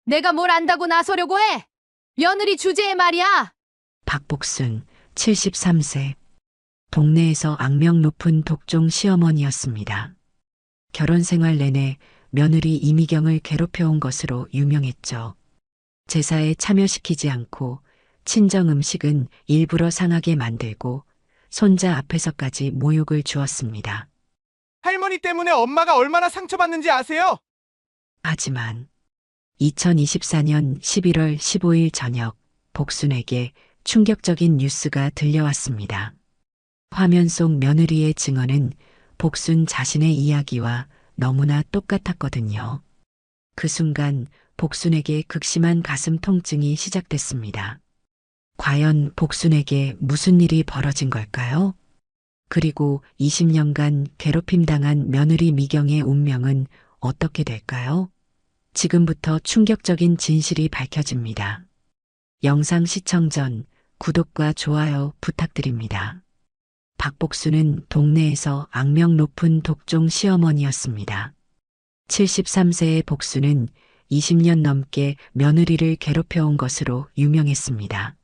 내가 뭘 안다고 나서려고 해? 며느리 주제에 말이야. 박복순, 73세. 동네에서 악명 높은 독종 시어머니였습니다. 결혼 생활 내내 며느리 이미경을 괴롭혀온 것으로 유명했죠. 제사에 참여시키지 않고 친정 음식은 일부러 상하게 만들고 손자 앞에서까지 모욕을 주었습니다. 할머니 때문에 엄마가 얼마나 상처받는지 아세요? 하지만 2024년 11월 15일 저녁 복순에게 충격적인 뉴스가 들려왔습니다. 화면 속 며느리의 증언은 복순 자신의 이야기와 너무나 똑같았거든요. 그 순간 복순에게 극심한 가슴 통증이 시작됐습니다. 과연 복순에게 무슨 일이 벌어진 걸까요? 그리고 20년간 괴롭힘 당한 며느리 미경의 운명은 어떻게 될까요? 지금부터 충격적인 진실이 밝혀집니다. 영상 시청 전 구독과 좋아요 부탁드립니다. 박복순은 동네에서 악명 높은 독종 시어머니였습니다. 73세의 복순은 20년 넘게 며느리를 괴롭혀온 것으로 유명했습니다.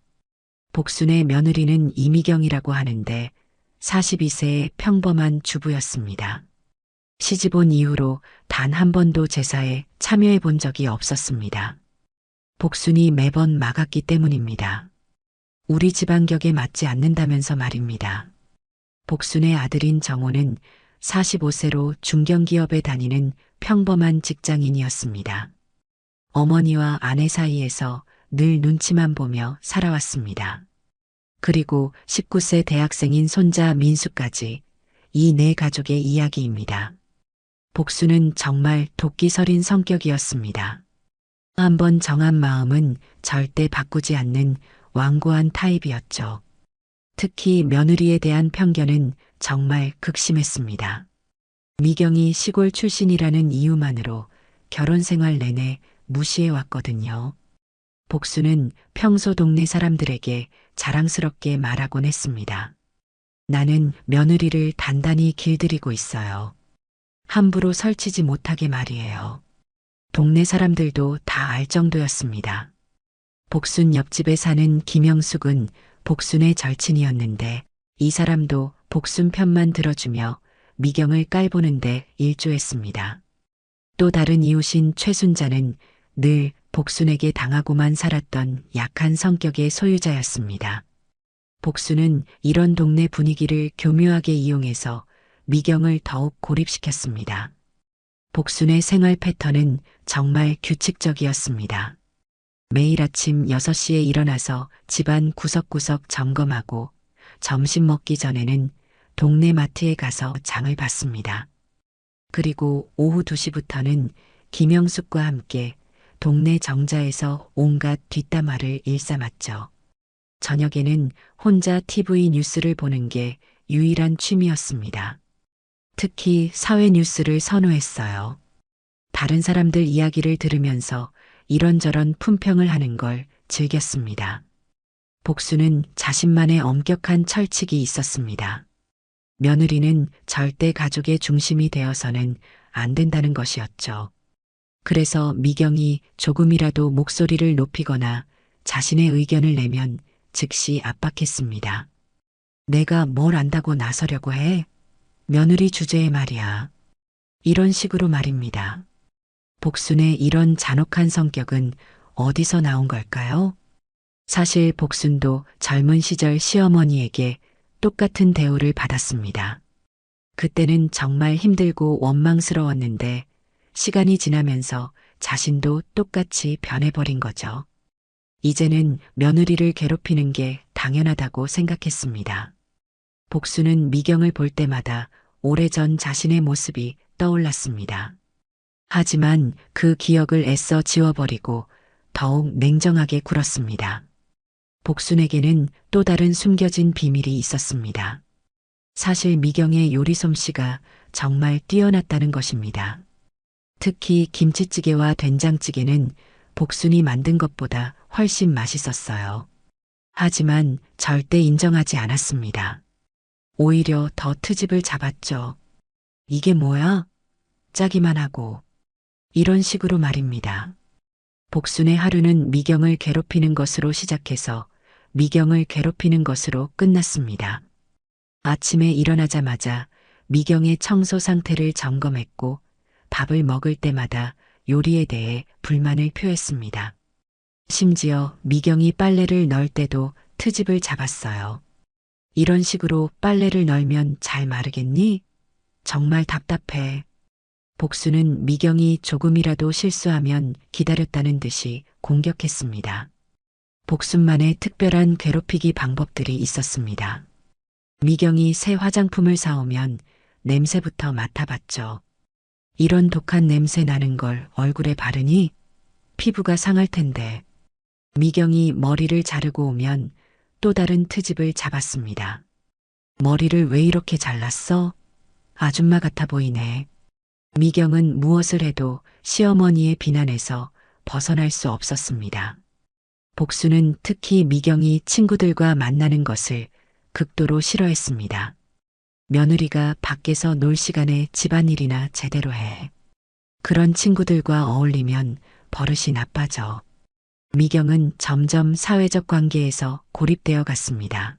복순의 며느리는 이미경이라고 하는데 42세의 평범한 주부였습니다. 시집 온 이후로 단 한 번도 제사에 참여해 본 적이 없었습니다. 복순이 매번 막았기 때문입니다. 우리 집안 격에 맞지 않는다면서 말입니다. 복순의 아들인 정호는 45세로 중견기업에 다니는 평범한 직장인이었습니다. 어머니와 아내 사이에서 늘 눈치만 보며 살아왔습니다. 그리고 19세 대학생인 손자 민수까지 이 네 가족의 이야기입니다. 복수는 정말 도끼서린 성격이었습니다. 한번 정한 마음은 절대 바꾸지 않는 완고한 타입이었죠. 특히 며느리에 대한 편견은 정말 극심했습니다. 미경이 시골 출신이라는 이유만으로 결혼 생활 내내 무시해왔거든요. 복수는 평소 동네 사람들에게 자랑스럽게 말하곤 했습니다. 나는 며느리를 단단히 길들이고 있어요. 함부로 설치지 못하게 말이에요. 동네 사람들도 다 알 정도였습니다. 복순 옆집에 사는 김영숙은 복순의 절친이었는데 이 사람도 복순 편만 들어주며 미경을 깔보는데 일조했습니다. 또 다른 이웃인 최순자는 늘 복순에게 당하고만 살았던 약한 성격의 소유자였습니다. 복순은 이런 동네 분위기를 교묘하게 이용해서 미경을 더욱 고립시켰습니다. 복순의 생활 패턴은 정말 규칙적이었습니다. 매일 아침 6시에 일어나서 집안 구석구석 점검하고 점심 먹기 전에는 동네 마트에 가서 장을 봤습니다. 그리고 오후 2시부터는 김영숙과 함께 동네 정자에서 온갖 뒷담화를 일삼았죠. 저녁에는 혼자 TV 뉴스를 보는 게 유일한 취미였습니다. 특히 사회 뉴스를 선호했어요. 다른 사람들 이야기를 들으면서 이런저런 품평을 하는 걸 즐겼습니다. 복수는 자신만의 엄격한 철칙이 있었습니다. 며느리는 절대 가족의 중심이 되어서는 안 된다는 것이었죠. 그래서 미경이 조금이라도 목소리를 높이거나 자신의 의견을 내면 즉시 압박했습니다. 내가 뭘 안다고 나서려고 해? 며느리 주제에 말이야. 이런 식으로 말입니다. 복순의 이런 잔혹한 성격은 어디서 나온 걸까요? 사실 복순도 젊은 시절 시어머니에게 똑같은 대우를 받았습니다. 그때는 정말 힘들고 원망스러웠는데 시간이 지나면서 자신도 똑같이 변해버린 거죠. 이제는 며느리를 괴롭히는 게 당연하다고 생각했습니다. 복수는 미경을 볼 때마다 오래전 자신의 모습이 떠올랐습니다. 하지만 그 기억을 애써 지워버리고 더욱 냉정하게 굴었습니다. 복순에게는 또 다른 숨겨진 비밀이 있었습니다. 사실 미경의 요리 솜씨가 정말 뛰어났다는 것입니다. 특히 김치찌개와 된장찌개는 복순이 만든 것보다 훨씬 맛있었어요. 하지만 절대 인정하지 않았습니다. 오히려 더 트집을 잡았죠. 이게 뭐야? 짜기만 하고. 이런 식으로 말입니다. 복순의 하루는 미경을 괴롭히는 것으로 시작해서 미경을 괴롭히는 것으로 끝났습니다. 아침에 일어나자마자 미경의 청소 상태를 점검했고 밥을 먹을 때마다 요리에 대해 불만을 표했습니다. 심지어 미경이 빨래를 널 때도 트집을 잡았어요. 이런 식으로 빨래를 널면 잘 마르겠니? 정말 답답해. 복수는 미경이 조금이라도 실수하면 기다렸다는 듯이 공격했습니다. 복순만의 특별한 괴롭히기 방법들이 있었습니다. 미경이 새 화장품을 사오면 냄새부터 맡아봤죠. 이런 독한 냄새 나는 걸 얼굴에 바르니 피부가 상할 텐데. 미경이 머리를 자르고 오면 또 다른 트집을 잡았습니다. 머리를 왜 이렇게 잘랐어? 아줌마 같아 보이네. 미경은 무엇을 해도 시어머니의 비난에서 벗어날 수 없었습니다. 복수는 특히 미경이 친구들과 만나는 것을 극도로 싫어했습니다. 며느리가 밖에서 놀 시간에 집안일이나 제대로 해. 그런 친구들과 어울리면 버릇이 나빠져. 미경은 점점 사회적 관계에서 고립되어 갔습니다.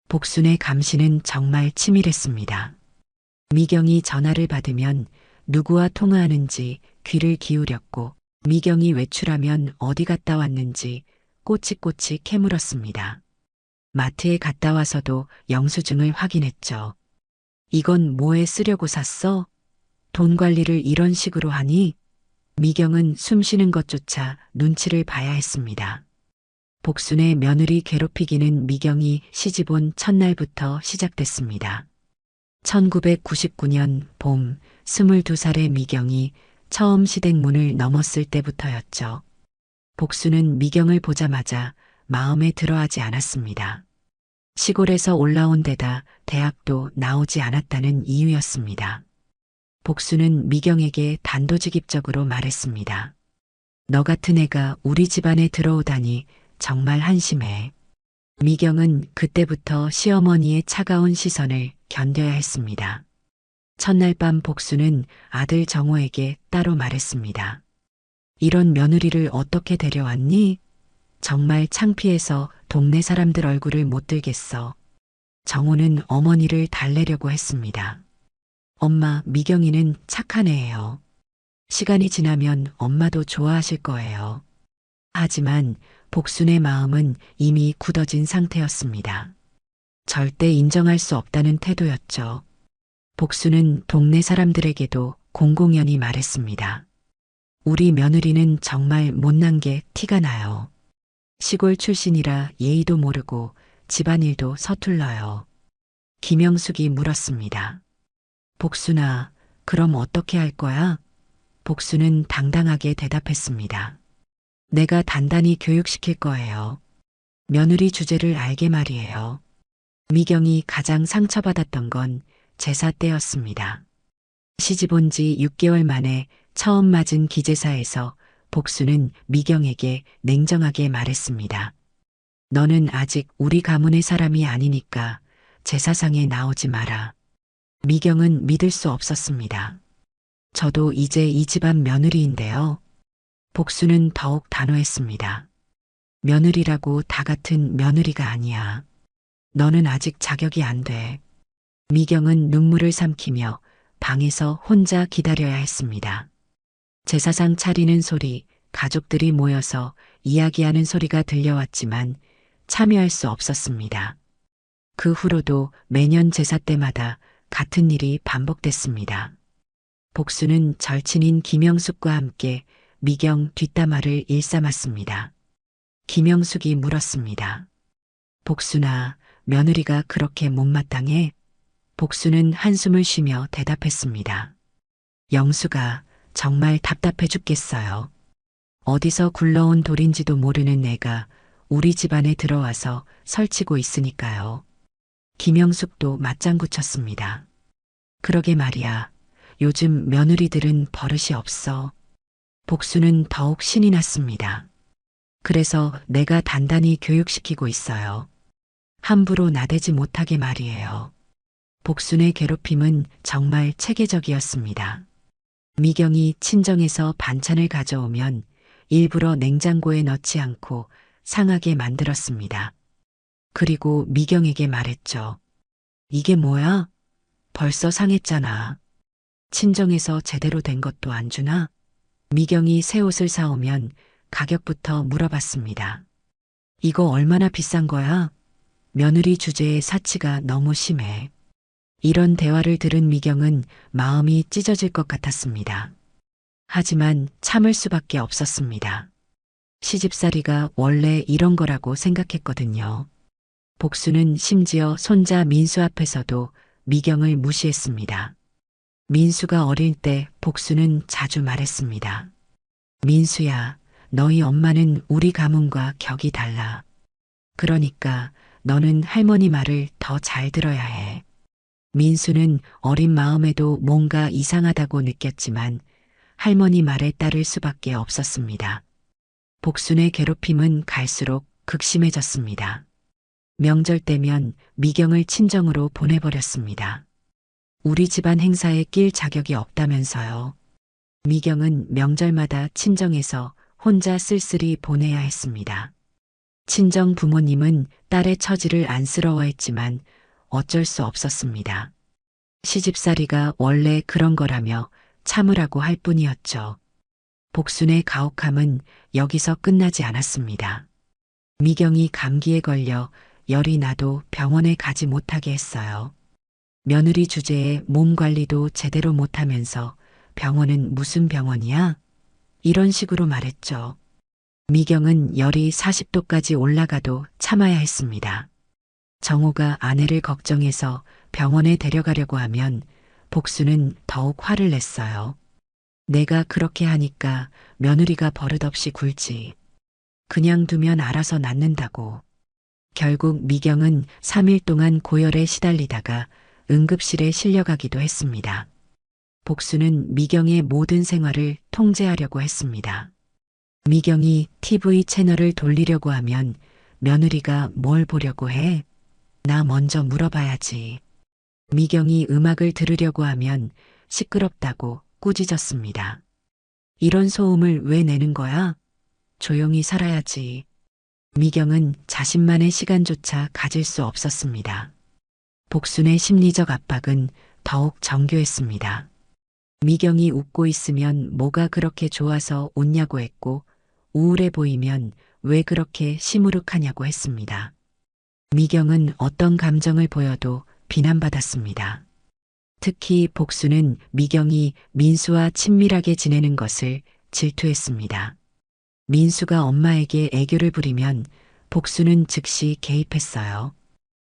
복순의 감시는 정말 치밀했습니다. 미경이 전화를 받으면 누구와 통화하는지 귀를 기울였고 미경이 외출하면 어디 갔다 왔는지 꼬치꼬치 캐물었습니다. 마트에 갔다 와서도 영수증을 확인했죠. 이건 뭐에 쓰려고 샀어? 돈 관리를 이런 식으로 하니? 미경은 숨 쉬는 것조차 눈치를 봐야 했습니다. 복순의 며느리 괴롭히기는 미경이 시집온 첫날부터 시작됐습니다. 1999년 봄 22살의 미경이 처음 시댁문을 넘었을 때부터였죠. 복순은 미경을 보자마자 마음에 들어하지 않았습니다. 시골에서 올라온 데다 대학도 나오지 않았다는 이유였습니다. 복순은 미경에게 단도직입적으로 말했습니다. 너 같은 애가 우리 집안에 들어오다니 정말 한심해. 미경은 그때부터 시어머니의 차가운 시선을 견뎌야 했습니다. 첫날 밤 복순은 아들 정호에게 따로 말했습니다. 이런 며느리를 어떻게 데려왔니? 정말 창피해서 동네 사람들 얼굴을 못 들겠어. 정호는 어머니를 달래려고 했습니다. 엄마, 미경이는 착한 애예요. 시간이 지나면 엄마도 좋아하실 거예요. 하지만 복순의 마음은 이미 굳어진 상태였습니다. 절대 인정할 수 없다는 태도였죠. 복순은 동네 사람들에게도 공공연히 말했습니다. 우리 며느리는 정말 못난 게 티가 나요. 시골 출신이라 예의도 모르고 집안일도 서툴러요. 김영숙이 물었습니다. 복순아, 그럼 어떻게 할 거야? 복순은 당당하게 대답했습니다. 내가 단단히 교육시킬 거예요. 며느리 주제를 알게 말이에요. 미경이 가장 상처받았던 건 제사 때였습니다. 시집 온 지 6개월 만에 처음 맞은 기제사에서 복순은 미경에게 냉정하게 말했습니다. 너는 아직 우리 가문의 사람이 아니니까 제사상에 나오지 마라. 미경은 믿을 수 없었습니다. 저도 이제 이 집안 며느리인데요. 복순은 더욱 단호했습니다. 며느리라고 다 같은 며느리가 아니야. 너는 아직 자격이 안 돼. 미경은 눈물을 삼키며 방에서 혼자 기다려야 했습니다. 제사상 차리는 소리, 가족들이 모여서 이야기하는 소리가 들려왔지만 참여할 수 없었습니다. 그 후로도 매년 제사 때마다 같은 일이 반복됐습니다. 복순은 절친인 김영숙과 함께 미경 뒷담화를 일삼았습니다. 김영숙이 물었습니다. 복순아, 며느리가 그렇게 못마땅해? 복순은 한숨을 쉬며 대답했습니다. 영수가 정말 답답해 죽겠어요. 어디서 굴러온 돌인지도 모르는 애가 우리 집안에 들어와서 설치고 있으니까요. 김영숙도 맞장구 쳤습니다. 그러게 말이야. 요즘 며느리들은 버릇이 없어. 복수는 더욱 신이 났습니다. 그래서 내가 단단히 교육시키고 있어요. 함부로 나대지 못하게 말이에요. 복순의 괴롭힘은 정말 체계적이었습니다. 미경이 친정에서 반찬을 가져오면 일부러 냉장고에 넣지 않고 상하게 만들었습니다. 그리고 미경에게 말했죠. 이게 뭐야? 벌써 상했잖아. 친정에서 제대로 된 것도 안 주나? 미경이 새 옷을 사오면 가격부터 물어봤습니다. 이거 얼마나 비싼 거야? 며느리 주제에 사치가 너무 심해. 이런 대화를 들은 미경은 마음이 찢어질 것 같았습니다. 하지만 참을 수밖에 없었습니다. 시집살이가 원래 이런 거라고 생각했거든요. 복수는 심지어 손자 민수 앞에서도 미경을 무시했습니다. 민수가 어릴 때 복수는 자주 말했습니다. 민수야, 너희 엄마는 우리 가문과 격이 달라. 그러니까 너는 할머니 말을 더 잘 들어야 해. 민수는 어린 마음에도 뭔가 이상하다고 느꼈지만 할머니 말에 따를 수밖에 없었습니다. 복순의 괴롭힘은 갈수록 극심해졌습니다. 명절 때면 미경을 친정으로 보내버렸습니다. 우리 집안 행사에 낄 자격이 없다면서요. 미경은 명절마다 친정에서 혼자 쓸쓸히 보내야 했습니다. 친정 부모님은 딸의 처지를 안쓰러워했지만 어쩔 수 없었습니다. 시집살이가 원래 그런 거라며 참으라고 할 뿐이었죠. 복순의 가혹함은 여기서 끝나지 않았습니다. 미경이 감기에 걸려 열이 나도 병원에 가지 못하게 했어요. 며느리 주제에 몸 관리도 제대로 못하면서 병원은 무슨 병원이야? 이런 식으로 말했죠. 미경은 열이 40도까지 올라가도 참아야 했습니다. 정호가 아내를 걱정해서 병원에 데려가려고 하면 복수는 더욱 화를 냈어요. 내가 그렇게 하니까 며느리가 버릇없이 굴지. 그냥 두면 알아서 낫는다고. 결국 미경은 3일 동안 고열에 시달리다가 응급실에 실려가기도 했습니다. 복수는 미경의 모든 생활을 통제하려고 했습니다. 미경이 TV 채널을 돌리려고 하면 며느리가 뭘 보려고 해? 나 먼저 물어봐야지. 미경이 음악을 들으려고 하면 시끄럽다고 꾸짖었습니다. 이런 소음을 왜 내는 거야? 조용히 살아야지. 미경은 자신만의 시간조차 가질 수 없었습니다. 복순의 심리적 압박은 더욱 정교했습니다. 미경이 웃고 있으면 뭐가 그렇게 좋아서 웃냐고 했고 우울해 보이면 왜 그렇게 시무룩하냐고 했습니다. 미경은 어떤 감정을 보여도 비난받았습니다. 특히 복수는 미경이 민수와 친밀하게 지내는 것을 질투했습니다. 민수가 엄마에게 애교를 부리면 복수는 즉시 개입했어요.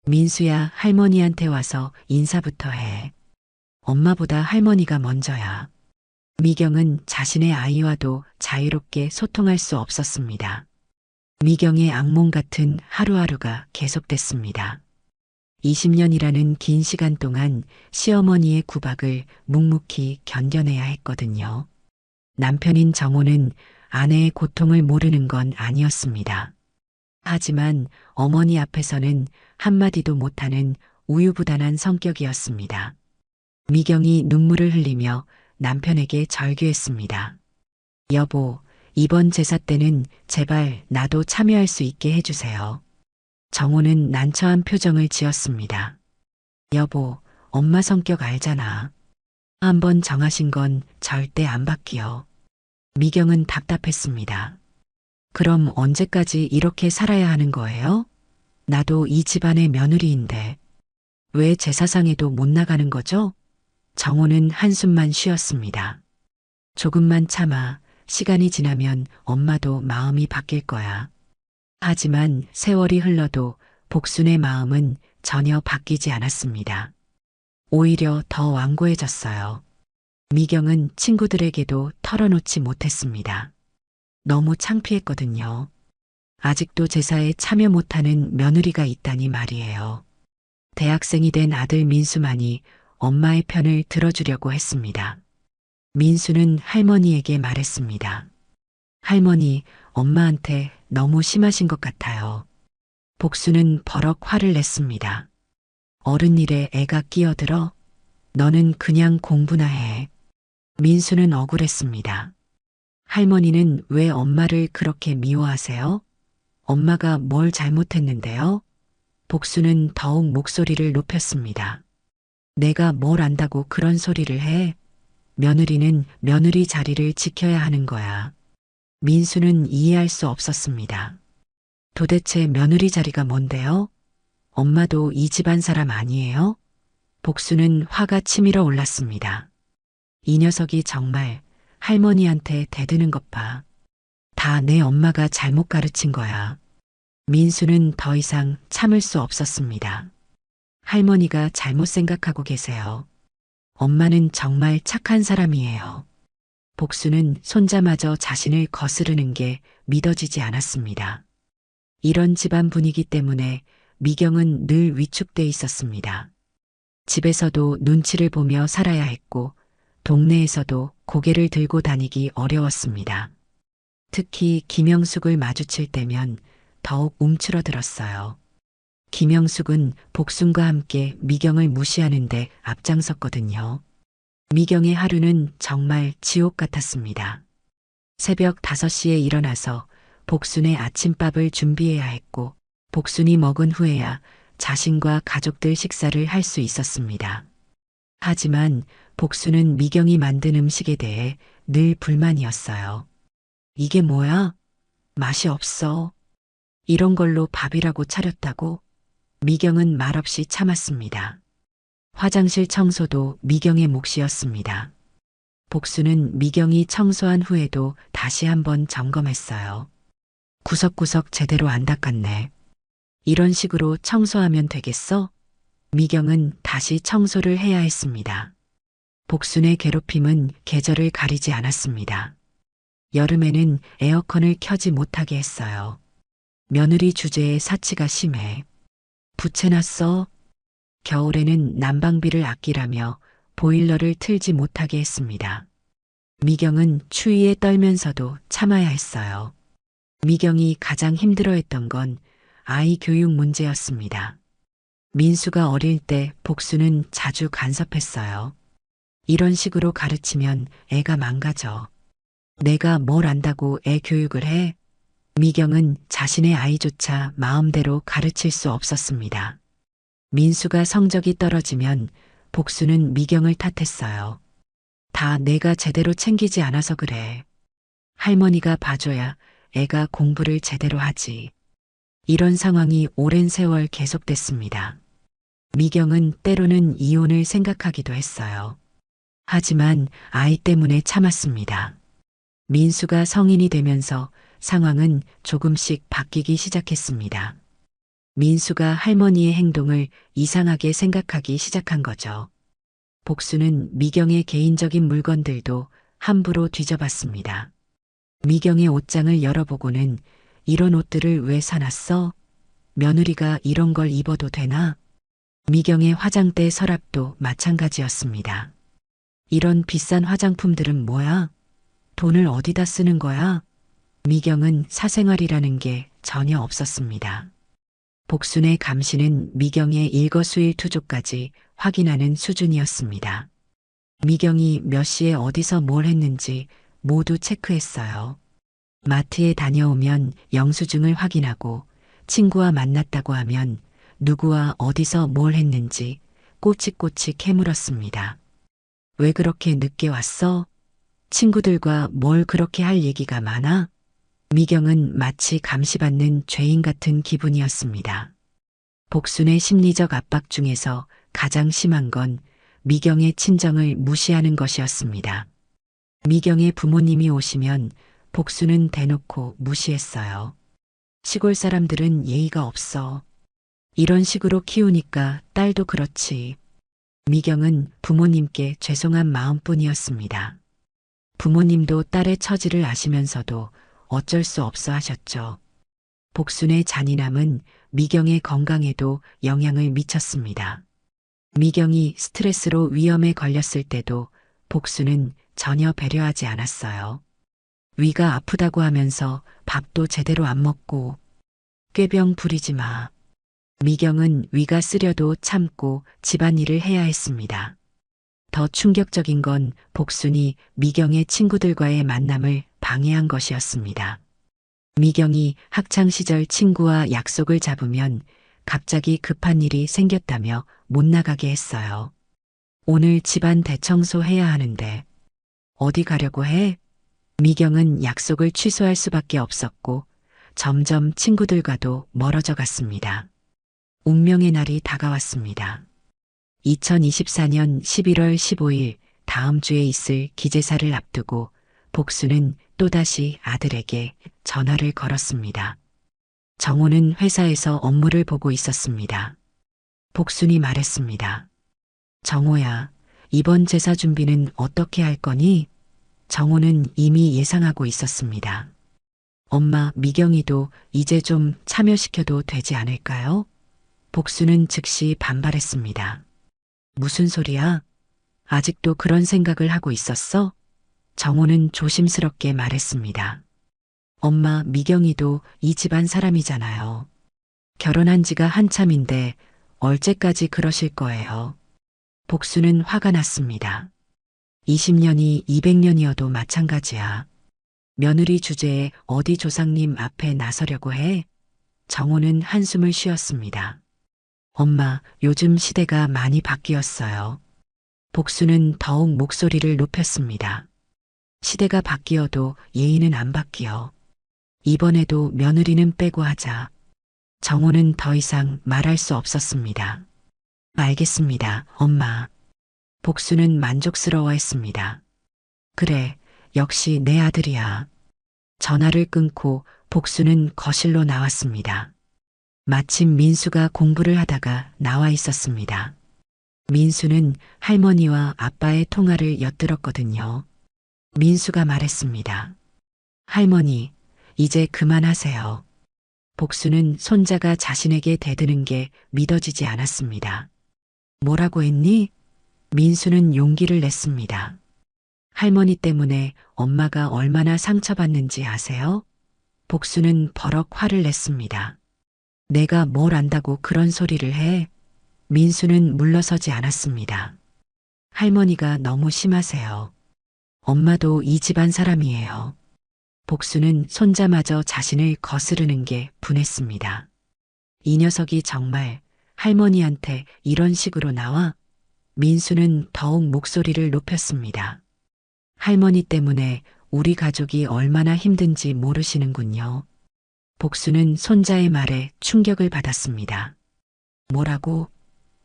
민수야, 할머니한테 와서 인사부터 해. 엄마보다 할머니가 먼저야. 미경은 자신의 아이와도 자유롭게 소통할 수 없었습니다. 미경의 악몽 같은 하루하루가 계속됐습니다. 20년이라는 긴 시간 동안 시어머니의 구박을 묵묵히 견뎌내야 했거든요. 남편인 정호는 아내의 고통을 모르는 건 아니었습니다. 하지만 어머니 앞에서는 한마디도 못하는 우유부단한 성격이었습니다. 미경이 눈물을 흘리며 남편에게 절규했습니다. 여보, 이번 제사 때는 제발 나도 참여할 수 있게 해주세요. 정호는 난처한 표정을 지었습니다. 여보, 엄마 성격 알잖아. 한번 정하신 건 절대 안 바뀌어. 미경은 답답했습니다. 그럼 언제까지 이렇게 살아야 하는 거예요? 나도 이 집안의 며느리인데 왜 제사상에도 못 나가는 거죠? 정호는 한숨만 쉬었습니다. 조금만 참아. 시간이 지나면 엄마도 마음이 바뀔 거야. 하지만 세월이 흘러도 복순의 마음은 전혀 바뀌지 않았습니다. 오히려 더 완고해졌어요. 미경은 친구들에게도 털어놓지 못했습니다. 너무 창피했거든요. 아직도 제사에 참여 못하는 며느리가 있다니 말이에요. 대학생이 된 아들 민수만이 엄마의 편을 들어주려고 했습니다. 민수는 할머니에게 말했습니다. 할머니, 엄마한테 너무 심하신 것 같아요. 복수는 버럭 화를 냈습니다. 어른 일에 애가 끼어들어? 너는 그냥 공부나 해. 민수는 억울했습니다. 할머니는 왜 엄마를 그렇게 미워하세요? 엄마가 뭘 잘못했는데요? 복수는 더욱 목소리를 높였습니다. 내가 뭘 안다고 그런 소리를 해? 며느리는 며느리 자리를 지켜야 하는 거야. 민수는 이해할 수 없었습니다. 도대체 며느리 자리가 뭔데요? 엄마도 이 집안 사람 아니에요? 복수는 화가 치밀어 올랐습니다. 이 녀석이 정말 할머니한테 대드는 것 봐. 다 내 엄마가 잘못 가르친 거야. 민수는 더 이상 참을 수 없었습니다. 할머니가 잘못 생각하고 계세요. 엄마는 정말 착한 사람이에요. 복수는 손자마저 자신을 거스르는 게 믿어지지 않았습니다. 이런 집안 분위기 때문에 미경은 늘 위축돼 있었습니다. 집에서도 눈치를 보며 살아야 했고 동네에서도 고개를 들고 다니기 어려웠습니다. 특히 김영숙을 마주칠 때면 더욱 움츠러들었어요. 김영숙은 복순과 함께 미경을 무시하는데 앞장섰거든요. 미경의 하루는 정말 지옥 같았습니다. 새벽 5시에 일어나서 복순의 아침밥을 준비해야 했고 복순이 먹은 후에야 자신과 가족들 식사를 할 수 있었습니다. 하지만 복순은 미경이 만든 음식에 대해 늘 불만이었어요. 이게 뭐야? 맛이 없어. 이런 걸로 밥이라고 차렸다고? 미경은 말없이 참았습니다. 화장실 청소도 미경의 몫이었습니다. 복수는 미경이 청소한 후에도 다시 한번 점검했어요. 구석구석 제대로 안 닦았네. 이런 식으로 청소하면 되겠어? 미경은 다시 청소를 해야 했습니다. 복순의 괴롭힘은 계절을 가리지 않았습니다. 여름에는 에어컨을 켜지 못하게 했어요. 며느리 주제에 사치가 심해. 부채났어. 겨울에는 난방비를 아끼라며 보일러를 틀지 못하게 했습니다. 미경은 추위에 떨면서도 참아야 했어요. 미경이 가장 힘들어했던 건 아이 교육 문제였습니다. 민수가 어릴 때 복수는 자주 간섭했어요. 이런 식으로 가르치면 애가 망가져. 내가 뭘 안다고 애 교육을 해? 미경은 자신의 아이조차 마음대로 가르칠 수 없었습니다. 민수가 성적이 떨어지면 복수는 미경을 탓했어요. 다 내가 제대로 챙기지 않아서 그래. 할머니가 봐줘야 애가 공부를 제대로 하지. 이런 상황이 오랜 세월 계속됐습니다. 미경은 때로는 이혼을 생각하기도 했어요. 하지만 아이 때문에 참았습니다. 민수가 성인이 되면서 상황은 조금씩 바뀌기 시작했습니다. 민수가 할머니의 행동을 이상하게 생각하기 시작한 거죠. 복수는 미경의 개인적인 물건들도 함부로 뒤져봤습니다. 미경의 옷장을 열어보고는 이런 옷들을 왜 사놨어? 며느리가 이런 걸 입어도 되나? 미경의 화장대 서랍도 마찬가지였습니다. 이런 비싼 화장품들은 뭐야? 돈을 어디다 쓰는 거야? 미경은 사생활이라는 게 전혀 없었습니다. 복순의 감시는 미경의 일거수일투족까지 확인하는 수준이었습니다. 미경이 몇 시에 어디서 뭘 했는지 모두 체크했어요. 마트에 다녀오면 영수증을 확인하고 친구와 만났다고 하면 누구와 어디서 뭘 했는지 꼬치꼬치 캐물었습니다. 왜 그렇게 늦게 왔어? 친구들과 뭘 그렇게 할 얘기가 많아? 미경은 마치 감시받는 죄인 같은 기분이었습니다. 복순의 심리적 압박 중에서 가장 심한 건 미경의 친정을 무시하는 것이었습니다. 미경의 부모님이 오시면 복순은 대놓고 무시했어요. 시골 사람들은 예의가 없어. 이런 식으로 키우니까 딸도 그렇지. 미경은 부모님께 죄송한 마음뿐이었습니다. 부모님도 딸의 처지를 아시면서도 어쩔 수 없어 하셨죠. 복순의 잔인함은 미경의 건강에도 영향을 미쳤습니다. 미경이 스트레스로 위험에 걸렸을 때도 복순은 전혀 배려하지 않았어요. 위가 아프다고 하면서 밥도 제대로 안 먹고 꾀병 부리지 마. 미경은 위가 쓰려도 참고 집안일을 해야 했습니다. 더 충격적인 건 복순이 미경의 친구들과의 만남을 방해한 것이었습니다. 미경이 학창시절 친구와 약속을 잡으면 갑자기 급한 일이 생겼다며 못 나가게 했어요. 오늘 집안 대청소 해야 하는데 어디 가려고 해? 미경은 약속을 취소할 수밖에 없었고 점점 친구들과도 멀어져 갔습니다. 운명의 날이 다가왔습니다. 2024년 11월 15일 다음 주에 있을 기제사를 앞두고 복수는 또다시 아들에게 전화를 걸었습니다. 정호는 회사에서 업무를 보고 있었습니다. 복순이 말했습니다. 정호야, 이번 제사 준비는 어떻게 할 거니? 정호는 이미 예상하고 있었습니다. 엄마, 미경이도 이제 좀 참여시켜도 되지 않을까요? 복수는 즉시 반발했습니다. 무슨 소리야? 아직도 그런 생각을 하고 있었어? 정호는 조심스럽게 말했습니다. 엄마, 미경이도 이 집안 사람이잖아요. 결혼한 지가 한참인데 얼째까지 그러실 거예요. 복수는 화가 났습니다. 20년이 200년이어도 마찬가지야. 며느리 주제에 어디 조상님 앞에 나서려고 해? 정호는 한숨을 쉬었습니다. 엄마, 요즘 시대가 많이 바뀌었어요. 복수는 더욱 목소리를 높였습니다. 시대가 바뀌어도 예의는 안 바뀌어. 이번에도 며느리는 빼고 하자. 정호는 더 이상 말할 수 없었습니다. 알겠습니다, 엄마. 복수는 만족스러워했습니다. 그래, 역시 내 아들이야. 전화를 끊고 복수는 거실로 나왔습니다. 마침 민수가 공부를 하다가 나와 있었습니다. 민수는 할머니와 아빠의 통화를 엿들었거든요. 민수가 말했습니다. 할머니, 이제 그만하세요. 복수는 손자가 자신에게 대드는 게 믿어지지 않았습니다. 뭐라고 했니? 민수는 용기를 냈습니다. 할머니 때문에 엄마가 얼마나 상처받는지 아세요? 복수는 버럭 화를 냈습니다. 내가 뭘 안다고 그런 소리를 해? 민수는 물러서지 않았습니다. 할머니가 너무 심하세요. 엄마도 이 집안 사람이에요. 복수는 손자마저 자신을 거스르는 게 분했습니다. 이 녀석이 정말 할머니한테 이런 식으로 나와? 민수는 더욱 목소리를 높였습니다. 할머니 때문에 우리 가족이 얼마나 힘든지 모르시는군요. 복수는 손자의 말에 충격을 받았습니다. 뭐라고?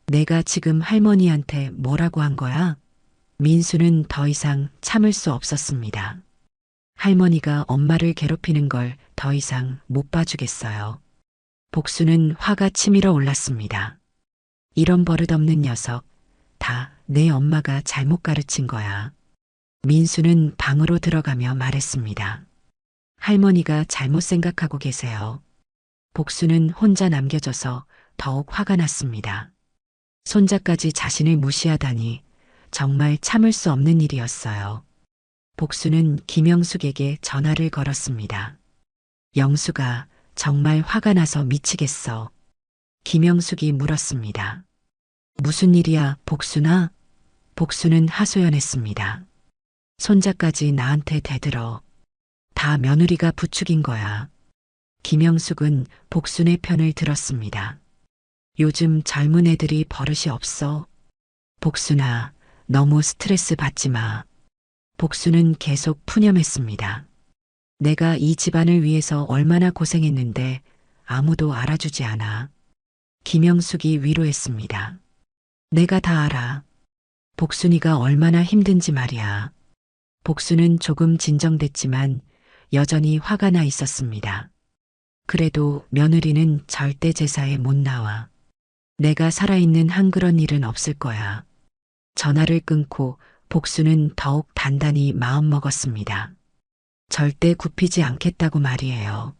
내가 지금 할머니한테 뭐라고 한 거야? 민수는 더 이상 참을 수 없었습니다. 할머니가 엄마를 괴롭히는 걸 더 이상 못 봐주겠어요. 복수는 화가 치밀어 올랐습니다. 이런 버릇없는 녀석, 다 내 엄마가 잘못 가르친 거야. 민수는 방으로 들어가며 말했습니다. 할머니가 잘못 생각하고 계세요. 복수는 혼자 남겨져서 더욱 화가 났습니다. 손자까지 자신을 무시하다니 정말 참을 수 없는 일이었어요. 복수는 김영숙에게 전화를 걸었습니다. 영숙아, 정말 화가 나서 미치겠어. 김영숙이 물었습니다. 무슨 일이야, 복수나? 복수는 하소연했습니다. 손자까지 나한테 대들어. 다 며느리가 부추긴 거야. 김영숙은 복순의 편을 들었습니다. 요즘 젊은 애들이 버릇이 없어. 복순아, 너무 스트레스 받지 마. 복수는 계속 푸념했습니다. 내가 이 집안을 위해서 얼마나 고생했는데 아무도 알아주지 않아. 김영숙이 위로했습니다. 내가 다 알아. 복순이가 얼마나 힘든지 말이야. 복수는 조금 진정됐지만 여전히 화가 나 있었습니다. 그래도 며느리는 절대 제사에 못 나와. 내가 살아있는 한 그런 일은 없을 거야. 전화를 끊고 복수는 더욱 단단히 마음먹었습니다. 절대 굽히지 않겠다고 말이에요.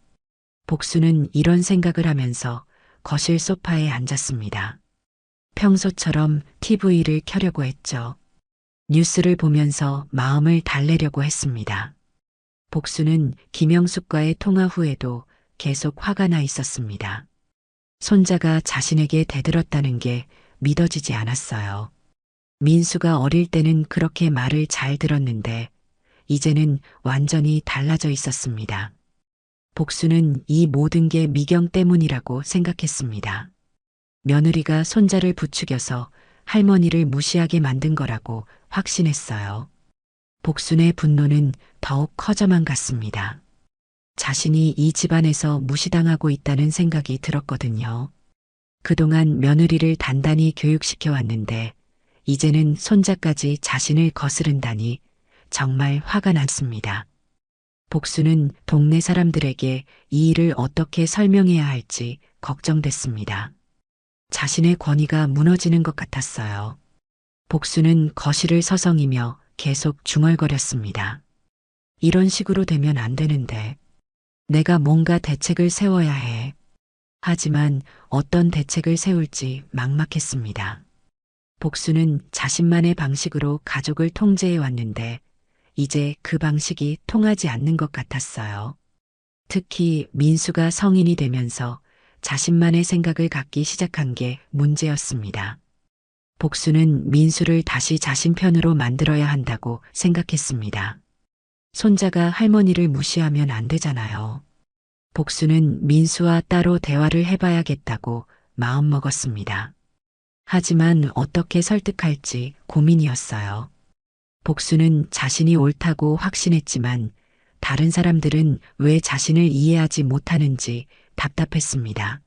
복수는 이런 생각을 하면서 거실 소파에 앉았습니다. 평소처럼 TV를 켜려고 했죠. 뉴스를 보면서 마음을 달래려고 했습니다. 복수는 김영숙과의 통화 후에도 계속 화가 나 있었습니다. 손자가 자신에게 대들었다는 게 믿어지지 않았어요. 민수가 어릴 때는 그렇게 말을 잘 들었는데 이제는 완전히 달라져 있었습니다. 복수는 이 모든 게 미경 때문이라고 생각했습니다. 며느리가 손자를 부추겨서 할머니를 무시하게 만든 거라고 확신했어요. 복순의 분노는 더욱 커져만 갔습니다. 자신이 이 집안에서 무시당하고 있다는 생각이 들었거든요. 그동안 며느리를 단단히 교육시켜 왔는데 이제는 손자까지 자신을 거스른다니 정말 화가 났습니다. 복수는 동네 사람들에게 이 일을 어떻게 설명해야 할지 걱정됐습니다. 자신의 권위가 무너지는 것 같았어요. 복수는 거실을 서성이며 계속 중얼거렸습니다. 이런 식으로 되면 안 되는데 내가 뭔가 대책을 세워야 해. 하지만 어떤 대책을 세울지 막막했습니다. 복수는 자신만의 방식으로 가족을 통제해 왔는데 이제 그 방식이 통하지 않는 것 같았어요. 특히 민수가 성인이 되면서 자신만의 생각을 갖기 시작한 게 문제였습니다. 복수는 민수를 다시 자신 편으로 만들어야 한다고 생각했습니다. 손자가 할머니를 무시하면 안 되잖아요. 복수는 민수와 따로 대화를 해봐야겠다고 마음먹었습니다. 하지만 어떻게 설득할지 고민이었어요. 복수는 자신이 옳다고 확신했지만 다른 사람들은 왜 자신을 이해하지 못하는지 답답했습니다.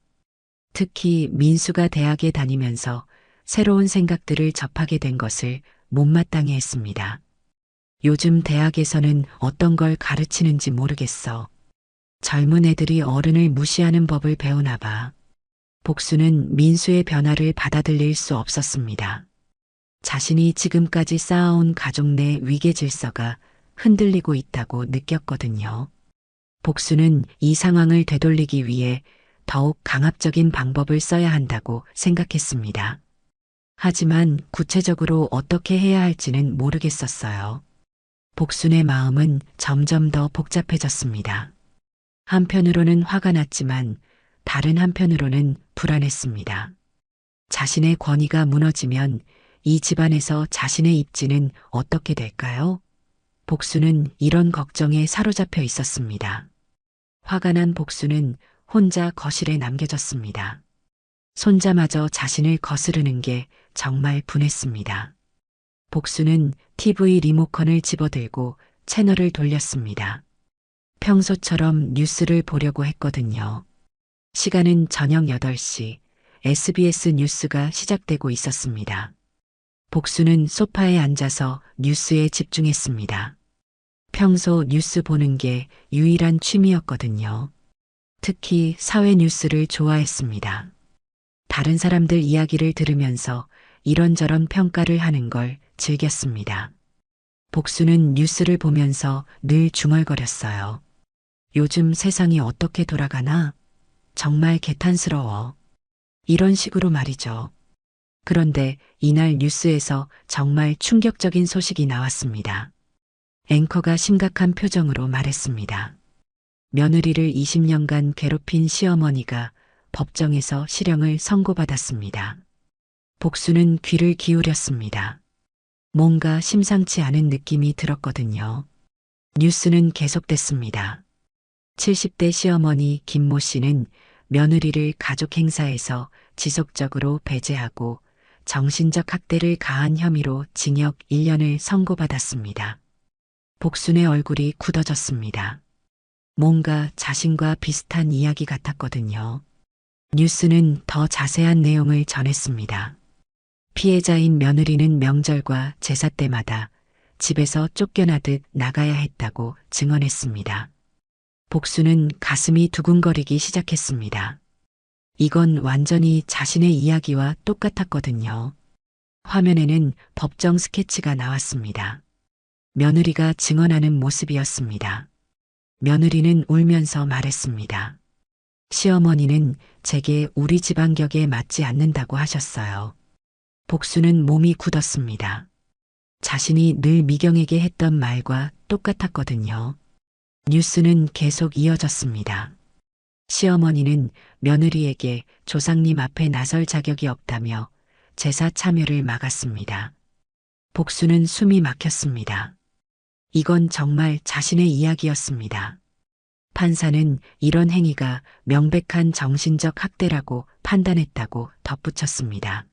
특히 민수가 대학에 다니면서 새로운 생각들을 접하게 된 것을 못마땅해 했습니다. 요즘 대학에서는 어떤 걸 가르치는지 모르겠어. 젊은 애들이 어른을 무시하는 법을 배우나 봐. 복수는 민수의 변화를 받아들일 수 없었습니다. 자신이 지금까지 쌓아온 가족 내 위계 질서가 흔들리고 있다고 느꼈거든요. 복수는 이 상황을 되돌리기 위해 더욱 강압적인 방법을 써야 한다고 생각했습니다. 하지만 구체적으로 어떻게 해야 할지는 모르겠었어요. 복순의 마음은 점점 더 복잡해졌습니다. 한편으로는 화가 났지만 다른 한편으로는 불안했습니다. 자신의 권위가 무너지면 이 집안에서 자신의 입지는 어떻게 될까요? 복수는 이런 걱정에 사로잡혀 있었습니다. 화가 난 복수는 혼자 거실에 남겨졌습니다. 손자마저 자신을 거스르는 게 정말 분했습니다. 복수는 TV 리모컨을 집어들고 채널을 돌렸습니다. 평소처럼 뉴스를 보려고 했거든요. 시간은 저녁 8시, SBS 뉴스가 시작되고 있었습니다. 복수는 소파에 앉아서 뉴스에 집중했습니다. 평소 뉴스 보는 게 유일한 취미였거든요. 특히 사회 뉴스를 좋아했습니다. 다른 사람들 이야기를 들으면서 이런저런 평가를 하는 걸 즐겼습니다. 복수는 뉴스를 보면서 늘 중얼거렸어요. 요즘 세상이 어떻게 돌아가나? 정말 개탄스러워. 이런 식으로 말이죠. 그런데 이날 뉴스에서 정말 충격적인 소식이 나왔습니다. 앵커가 심각한 표정으로 말했습니다. 며느리를 20년간 괴롭힌 시어머니가 법정에서 실형을 선고받았습니다. 복수는 귀를 기울였습니다. 뭔가 심상치 않은 느낌이 들었거든요. 뉴스는 계속됐습니다. 70대 시어머니 김모 씨는 며느리를 가족 행사에서 지속적으로 배제하고 정신적 학대를 가한 혐의로 징역 1년을 선고받았습니다. 복순의 얼굴이 굳어졌습니다. 뭔가 자신과 비슷한 이야기 같았거든요. 뉴스는 더 자세한 내용을 전했습니다. 피해자인 며느리는 명절과 제사 때마다 집에서 쫓겨나듯 나가야 했다고 증언했습니다. 복수는 가슴이 두근거리기 시작했습니다. 이건 완전히 자신의 이야기와 똑같았거든요. 화면에는 법정 스케치가 나왔습니다. 며느리가 증언하는 모습이었습니다. 며느리는 울면서 말했습니다. 시어머니는 제게 우리 집안 격에 맞지 않는다고 하셨어요. 복수는 몸이 굳었습니다. 자신이 늘 미경에게 했던 말과 똑같았거든요. 뉴스는 계속 이어졌습니다. 시어머니는 며느리에게 조상님 앞에 나설 자격이 없다며 제사 참여를 막았습니다. 복수는 숨이 막혔습니다. 이건 정말 자신의 이야기였습니다. 판사는 이런 행위가 명백한 정신적 학대라고 판단했다고 덧붙였습니다.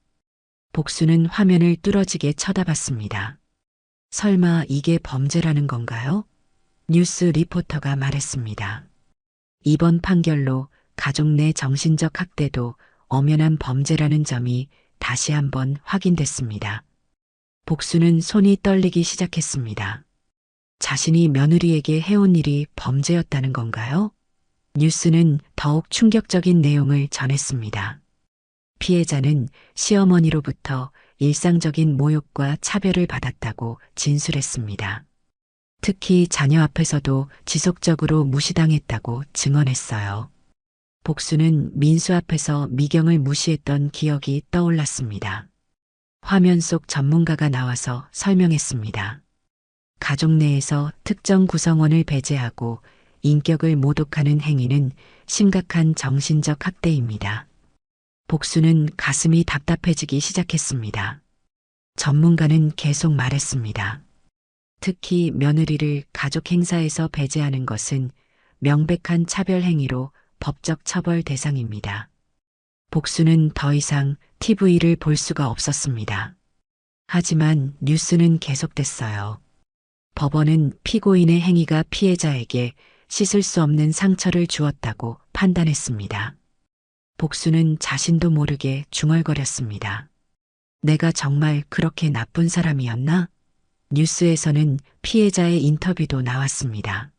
복수는 화면을 뚫어지게 쳐다봤습니다. 설마 이게 범죄라는 건가요? 뉴스 리포터가 말했습니다. 이번 판결로 가족 내 정신적 학대도 엄연한 범죄라는 점이 다시 한번 확인됐습니다. 복수는 손이 떨리기 시작했습니다. 자신이 며느리에게 해온 일이 범죄였다는 건가요? 뉴스는 더욱 충격적인 내용을 전했습니다. 피해자는 시어머니로부터 일상적인 모욕과 차별을 받았다고 진술했습니다. 특히 자녀 앞에서도 지속적으로 무시당했다고 증언했어요. 복수는 민수 앞에서 미경을 무시했던 기억이 떠올랐습니다. 화면 속 전문가가 나와서 설명했습니다. 가족 내에서 특정 구성원을 배제하고 인격을 모독하는 행위는 심각한 정신적 학대입니다. 복수는 가슴이 답답해지기 시작했습니다. 전문가는 계속 말했습니다. 특히 며느리를 가족 행사에서 배제하는 것은 명백한 차별 행위로 법적 처벌 대상입니다. 복수는 더 이상 TV를 볼 수가 없었습니다. 하지만 뉴스는 계속됐어요. 법원은 피고인의 행위가 피해자에게 씻을 수 없는 상처를 주었다고 판단했습니다. 복수는 자신도 모르게 중얼거렸습니다. 내가 정말 그렇게 나쁜 사람이었나? 뉴스에서는 피해자의 인터뷰도 나왔습니다.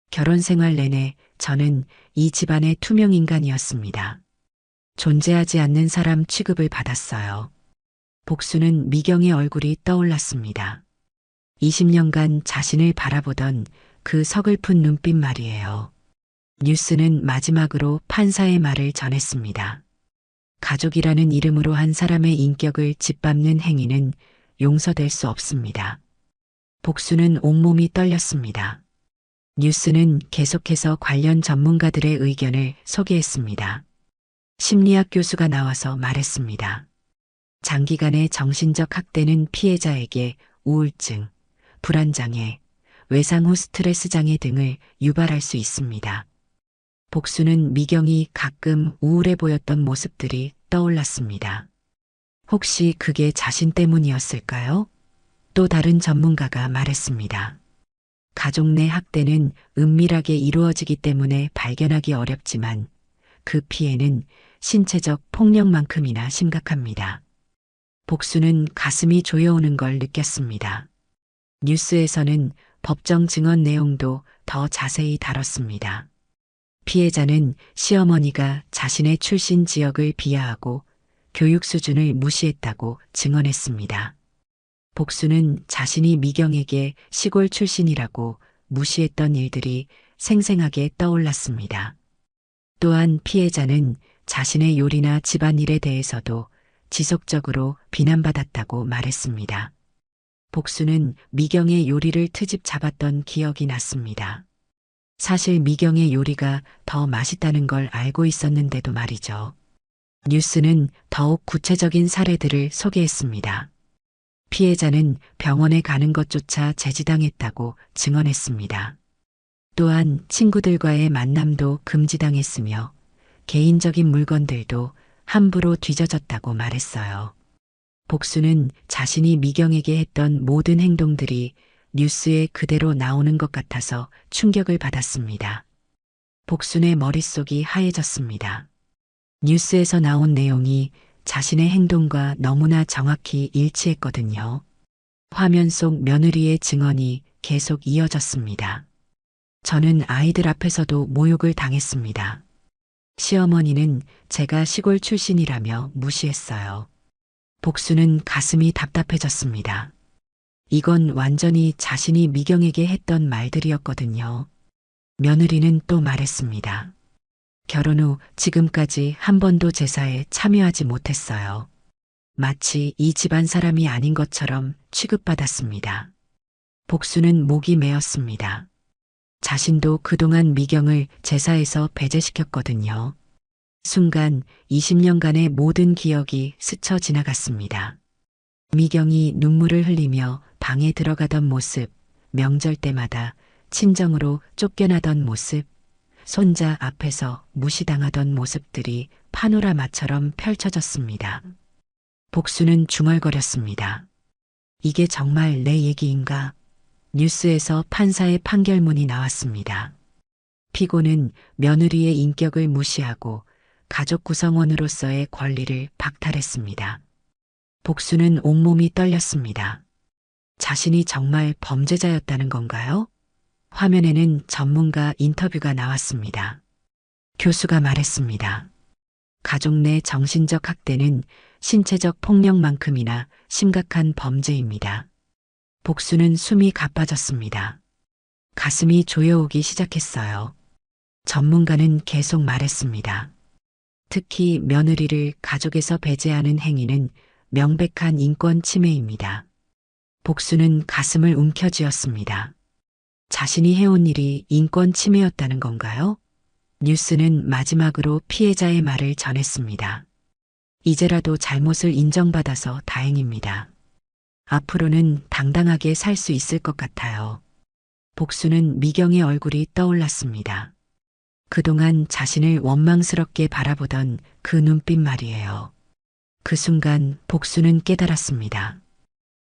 결혼 생활 내내 저는 이 집안의 투명 인간이었습니다. 존재하지 않는 사람 취급을 받았어요. 복수는 미경의 얼굴이 떠올랐습니다. 20년간 자신을 바라보던 그 서글픈 눈빛 말이에요. 뉴스는 마지막으로 판사의 말을 전했습니다. 가족이라는 이름으로 한 사람의 인격을 짓밟는 행위는 용서될 수 없습니다. 복수는 온몸이 떨렸습니다. 뉴스는 계속해서 관련 전문가들의 의견을 소개했습니다. 심리학 교수가 나와서 말했습니다. 장기간의 정신적 학대는 피해자에게 우울증, 불안장애, 외상 후 스트레스 장애 등을 유발할 수 있습니다. 복수는 미경이 가끔 우울해 보였던 모습들이 떠올랐습니다. 혹시 그게 자신 때문이었을까요? 또 다른 전문가가 말했습니다. 가족 내 학대는 은밀하게 이루어지기 때문에 발견하기 어렵지만 그 피해는 신체적 폭력만큼이나 심각합니다. 복수는 가슴이 조여오는 걸 느꼈습니다. 뉴스에서는 법정 증언 내용도 더 자세히 다뤘습니다. 피해자는 시어머니가 자신의 출신 지역을 비하하고 교육 수준을 무시했다고 증언했습니다. 복수는 자신이 미경에게 시골 출신이라고 무시했던 일들이 생생하게 떠올랐습니다. 또한 피해자는 자신의 요리나 집안일에 대해서도 지속적으로 비난받았다고 말했습니다. 복수는 미경의 요리를 트집 잡았던 기억이 났습니다. 사실 미경의 요리가 더 맛있다는 걸 알고 있었는데도 말이죠. 뉴스는 더욱 구체적인 사례들을 소개했습니다. 피해자는 병원에 가는 것조차 제지당했다고 증언했습니다. 또한 친구들과의 만남도 금지당했으며 개인적인 물건들도 함부로 뒤져졌다고 말했어요. 복수는 자신이 미경에게 했던 모든 행동들이 뉴스에 그대로 나오는 것 같아서 충격을 받았습니다. 복순의 머릿속이 하얘졌습니다. 뉴스에서 나온 내용이 자신의 행동과 너무나 정확히 일치했거든요. 화면 속 며느리의 증언이 계속 이어졌습니다. 저는 아이들 앞에서도 모욕을 당했습니다. 시어머니는 제가 시골 출신이라며 무시했어요. 복수는 가슴이 답답해졌습니다. 이건 완전히 자신이 미경에게 했던 말들이었거든요. 며느리는 또 말했습니다. 결혼 후 지금까지 한 번도 제사에 참여하지 못했어요. 마치 이 집안 사람이 아닌 것처럼 취급받았습니다. 복수는 목이 메었습니다. 자신도 그동안 미경을 제사에서 배제시켰거든요. 순간 20년간의 모든 기억이 스쳐 지나갔습니다. 미경이 눈물을 흘리며 방에 들어가던 모습, 명절 때마다 친정으로 쫓겨나던 모습, 손자 앞에서 무시당하던 모습들이 파노라마처럼 펼쳐졌습니다. 복수는 중얼거렸습니다. 이게 정말 내 얘기인가? 뉴스에서 판사의 판결문이 나왔습니다. 피고는 며느리의 인격을 무시하고 가족 구성원으로서의 권리를 박탈했습니다. 복수는 온몸이 떨렸습니다. 자신이 정말 범죄자였다는 건가요? 화면에는 전문가 인터뷰가 나왔습니다. 교수가 말했습니다. 가족 내 정신적 학대는 신체적 폭력만큼이나 심각한 범죄입니다. 복수는 숨이 가빠졌습니다. 가슴이 조여오기 시작했어요. 전문가는 계속 말했습니다. 특히 며느리를 가족에서 배제하는 행위는 명백한 인권 침해입니다. 복수는 가슴을 움켜쥐었습니다. 자신이 해온 일이 인권 침해였다는 건가요? 뉴스는 마지막으로 피해자의 말을 전했습니다. 이제라도 잘못을 인정받아서 다행입니다. 앞으로는 당당하게 살 수 있을 것 같아요. 복수는 미경의 얼굴이 떠올랐습니다. 그동안 자신을 원망스럽게 바라보던 그 눈빛 말이에요. 그 순간 복수는 깨달았습니다.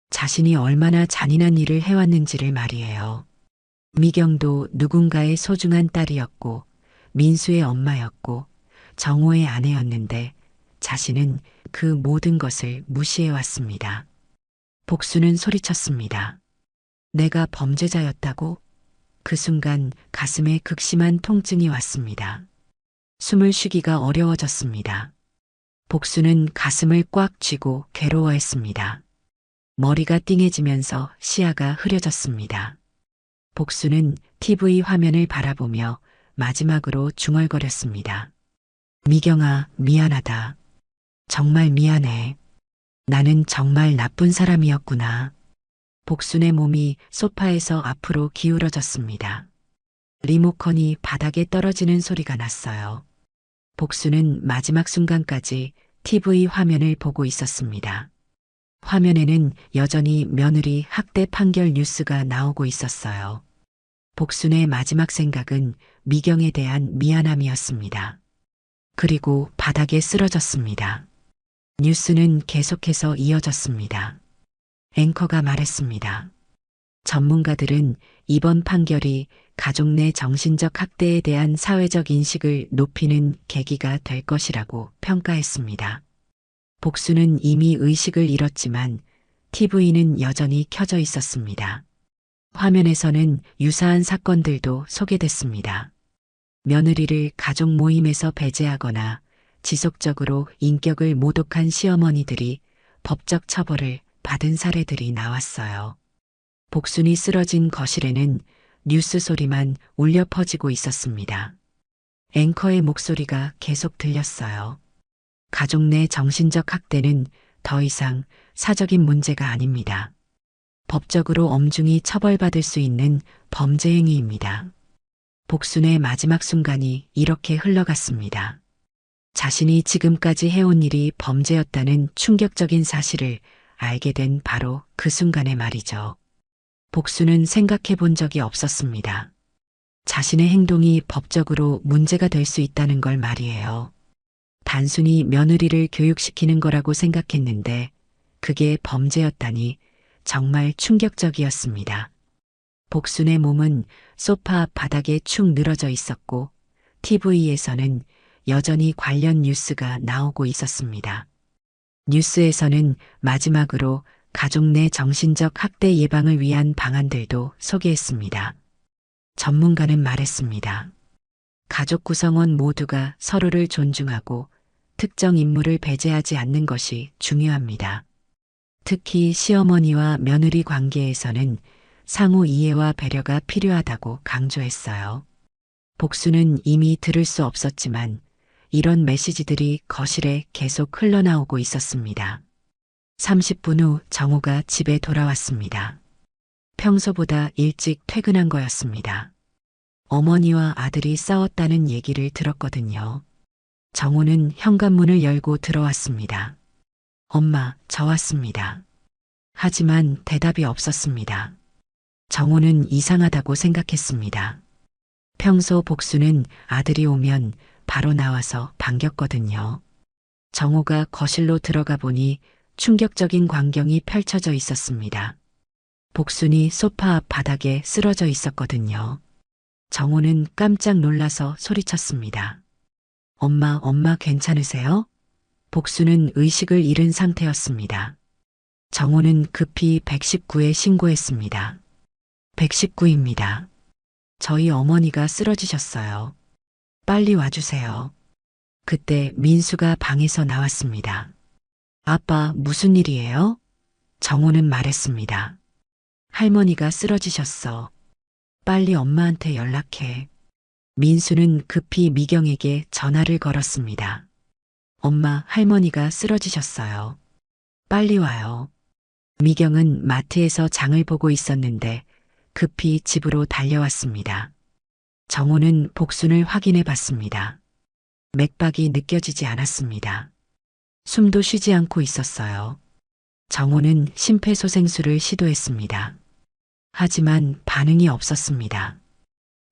자신이 얼마나 잔인한 일을 해왔는지를 말이에요. 미경도 누군가의 소중한 딸이었고 민수의 엄마였고 정호의 아내였는데 자신은 그 모든 것을 무시해왔습니다. 복수는 소리쳤습니다. 내가 범죄자였다고? 그 순간 가슴에 극심한 통증이 왔습니다. 숨을 쉬기가 어려워졌습니다. 복수는 가슴을 꽉 쥐고 괴로워했습니다. 머리가 띵해지면서 시야가 흐려졌습니다. 복수는 TV 화면을 바라보며 마지막으로 중얼거렸습니다. 미경아, 미안하다. 정말 미안해. 나는 정말 나쁜 사람이었구나. 복순의 몸이 소파에서 앞으로 기울어졌습니다. 리모컨이 바닥에 떨어지는 소리가 났어요. 복수는 마지막 순간까지 TV 화면을 보고 있었습니다. 화면에는 여전히 며느리 학대 판결 뉴스가 나오고 있었어요. 복순의 마지막 생각은 미경에 대한 미안함이었습니다. 그리고 바닥에 쓰러졌습니다. 뉴스는 계속해서 이어졌습니다. 앵커가 말했습니다. 전문가들은 이번 판결이 가족 내 정신적 학대에 대한 사회적 인식을 높이는 계기가 될 것이라고 평가했습니다. 복수는 이미 의식을 잃었지만 TV는 여전히 켜져 있었습니다. 화면에서는 유사한 사건들도 소개됐습니다. 며느리를 가족 모임에서 배제하거나 지속적으로 인격을 모독한 시어머니들이 법적 처벌을 받은 사례들이 나왔어요. 복순이 쓰러진 거실에는 뉴스 소리만 울려 퍼지고 있었습니다. 앵커의 목소리가 계속 들렸어요. 가족 내 정신적 학대는 더 이상 사적인 문제가 아닙니다. 법적으로 엄중히 처벌받을 수 있는 범죄 행위입니다. 복순의 마지막 순간이 이렇게 흘러갔습니다. 자신이 지금까지 해온 일이 범죄였다는 충격적인 사실을 알게 된 바로 그 순간의 말이죠. 복수는 생각해 본 적이 없었습니다. 자신의 행동이 법적으로 문제가 될 수 있다는 걸 말이에요. 단순히 며느리를 교육시키는 거라고 생각했는데 그게 범죄였다니 정말 충격적이었습니다. 복순의 몸은 소파 앞 바닥에 축 늘어져 있었고 TV에서는 여전히 관련 뉴스가 나오고 있었습니다. 뉴스에서는 마지막으로 가족 내 정신적 학대 예방을 위한 방안들도 소개했습니다. 전문가는 말했습니다. 가족 구성원 모두가 서로를 존중하고 특정 인물을 배제하지 않는 것이 중요합니다. 특히 시어머니와 며느리 관계에서는 상호 이해와 배려가 필요하다고 강조했어요. 복수는 이미 들을 수 없었지만 이런 메시지들이 거실에 계속 흘러나오고 있었습니다. 30분 후 정호가 집에 돌아왔습니다. 평소보다 일찍 퇴근한 거였습니다. 어머니와 아들이 싸웠다는 얘기를 들었거든요. 정호는 현관문을 열고 들어왔습니다. 엄마, 저 왔습니다. 하지만 대답이 없었습니다. 정호는 이상하다고 생각했습니다. 평소 복수는 아들이 오면 바로 나와서 반겼거든요. 정호가 거실로 들어가 보니 충격적인 광경이 펼쳐져 있었습니다. 복순이 소파 앞 바닥에 쓰러져 있었거든요. 정호는 깜짝 놀라서 소리쳤습니다. 엄마 괜찮으세요? 복수는 의식을 잃은 상태였습니다. 정호는 급히 119에 신고했습니다. 119입니다. 저희 어머니가 쓰러지셨어요. 빨리 와주세요. 그때 민수가 방에서 나왔습니다. 아빠, 무슨 일이에요? 정호는 말했습니다. 할머니가 쓰러지셨어. 빨리 엄마한테 연락해. 민수는 급히 미경에게 전화를 걸었습니다. 엄마, 할머니가 쓰러지셨어요. 빨리 와요. 미경은 마트에서 장을 보고 있었는데 급히 집으로 달려왔습니다. 정호는 복순을 확인해 봤습니다. 맥박이 느껴지지 않았습니다. 숨도 쉬지 않고 있었어요. 정호는 심폐소생술을 시도했습니다. 하지만 반응이 없었습니다.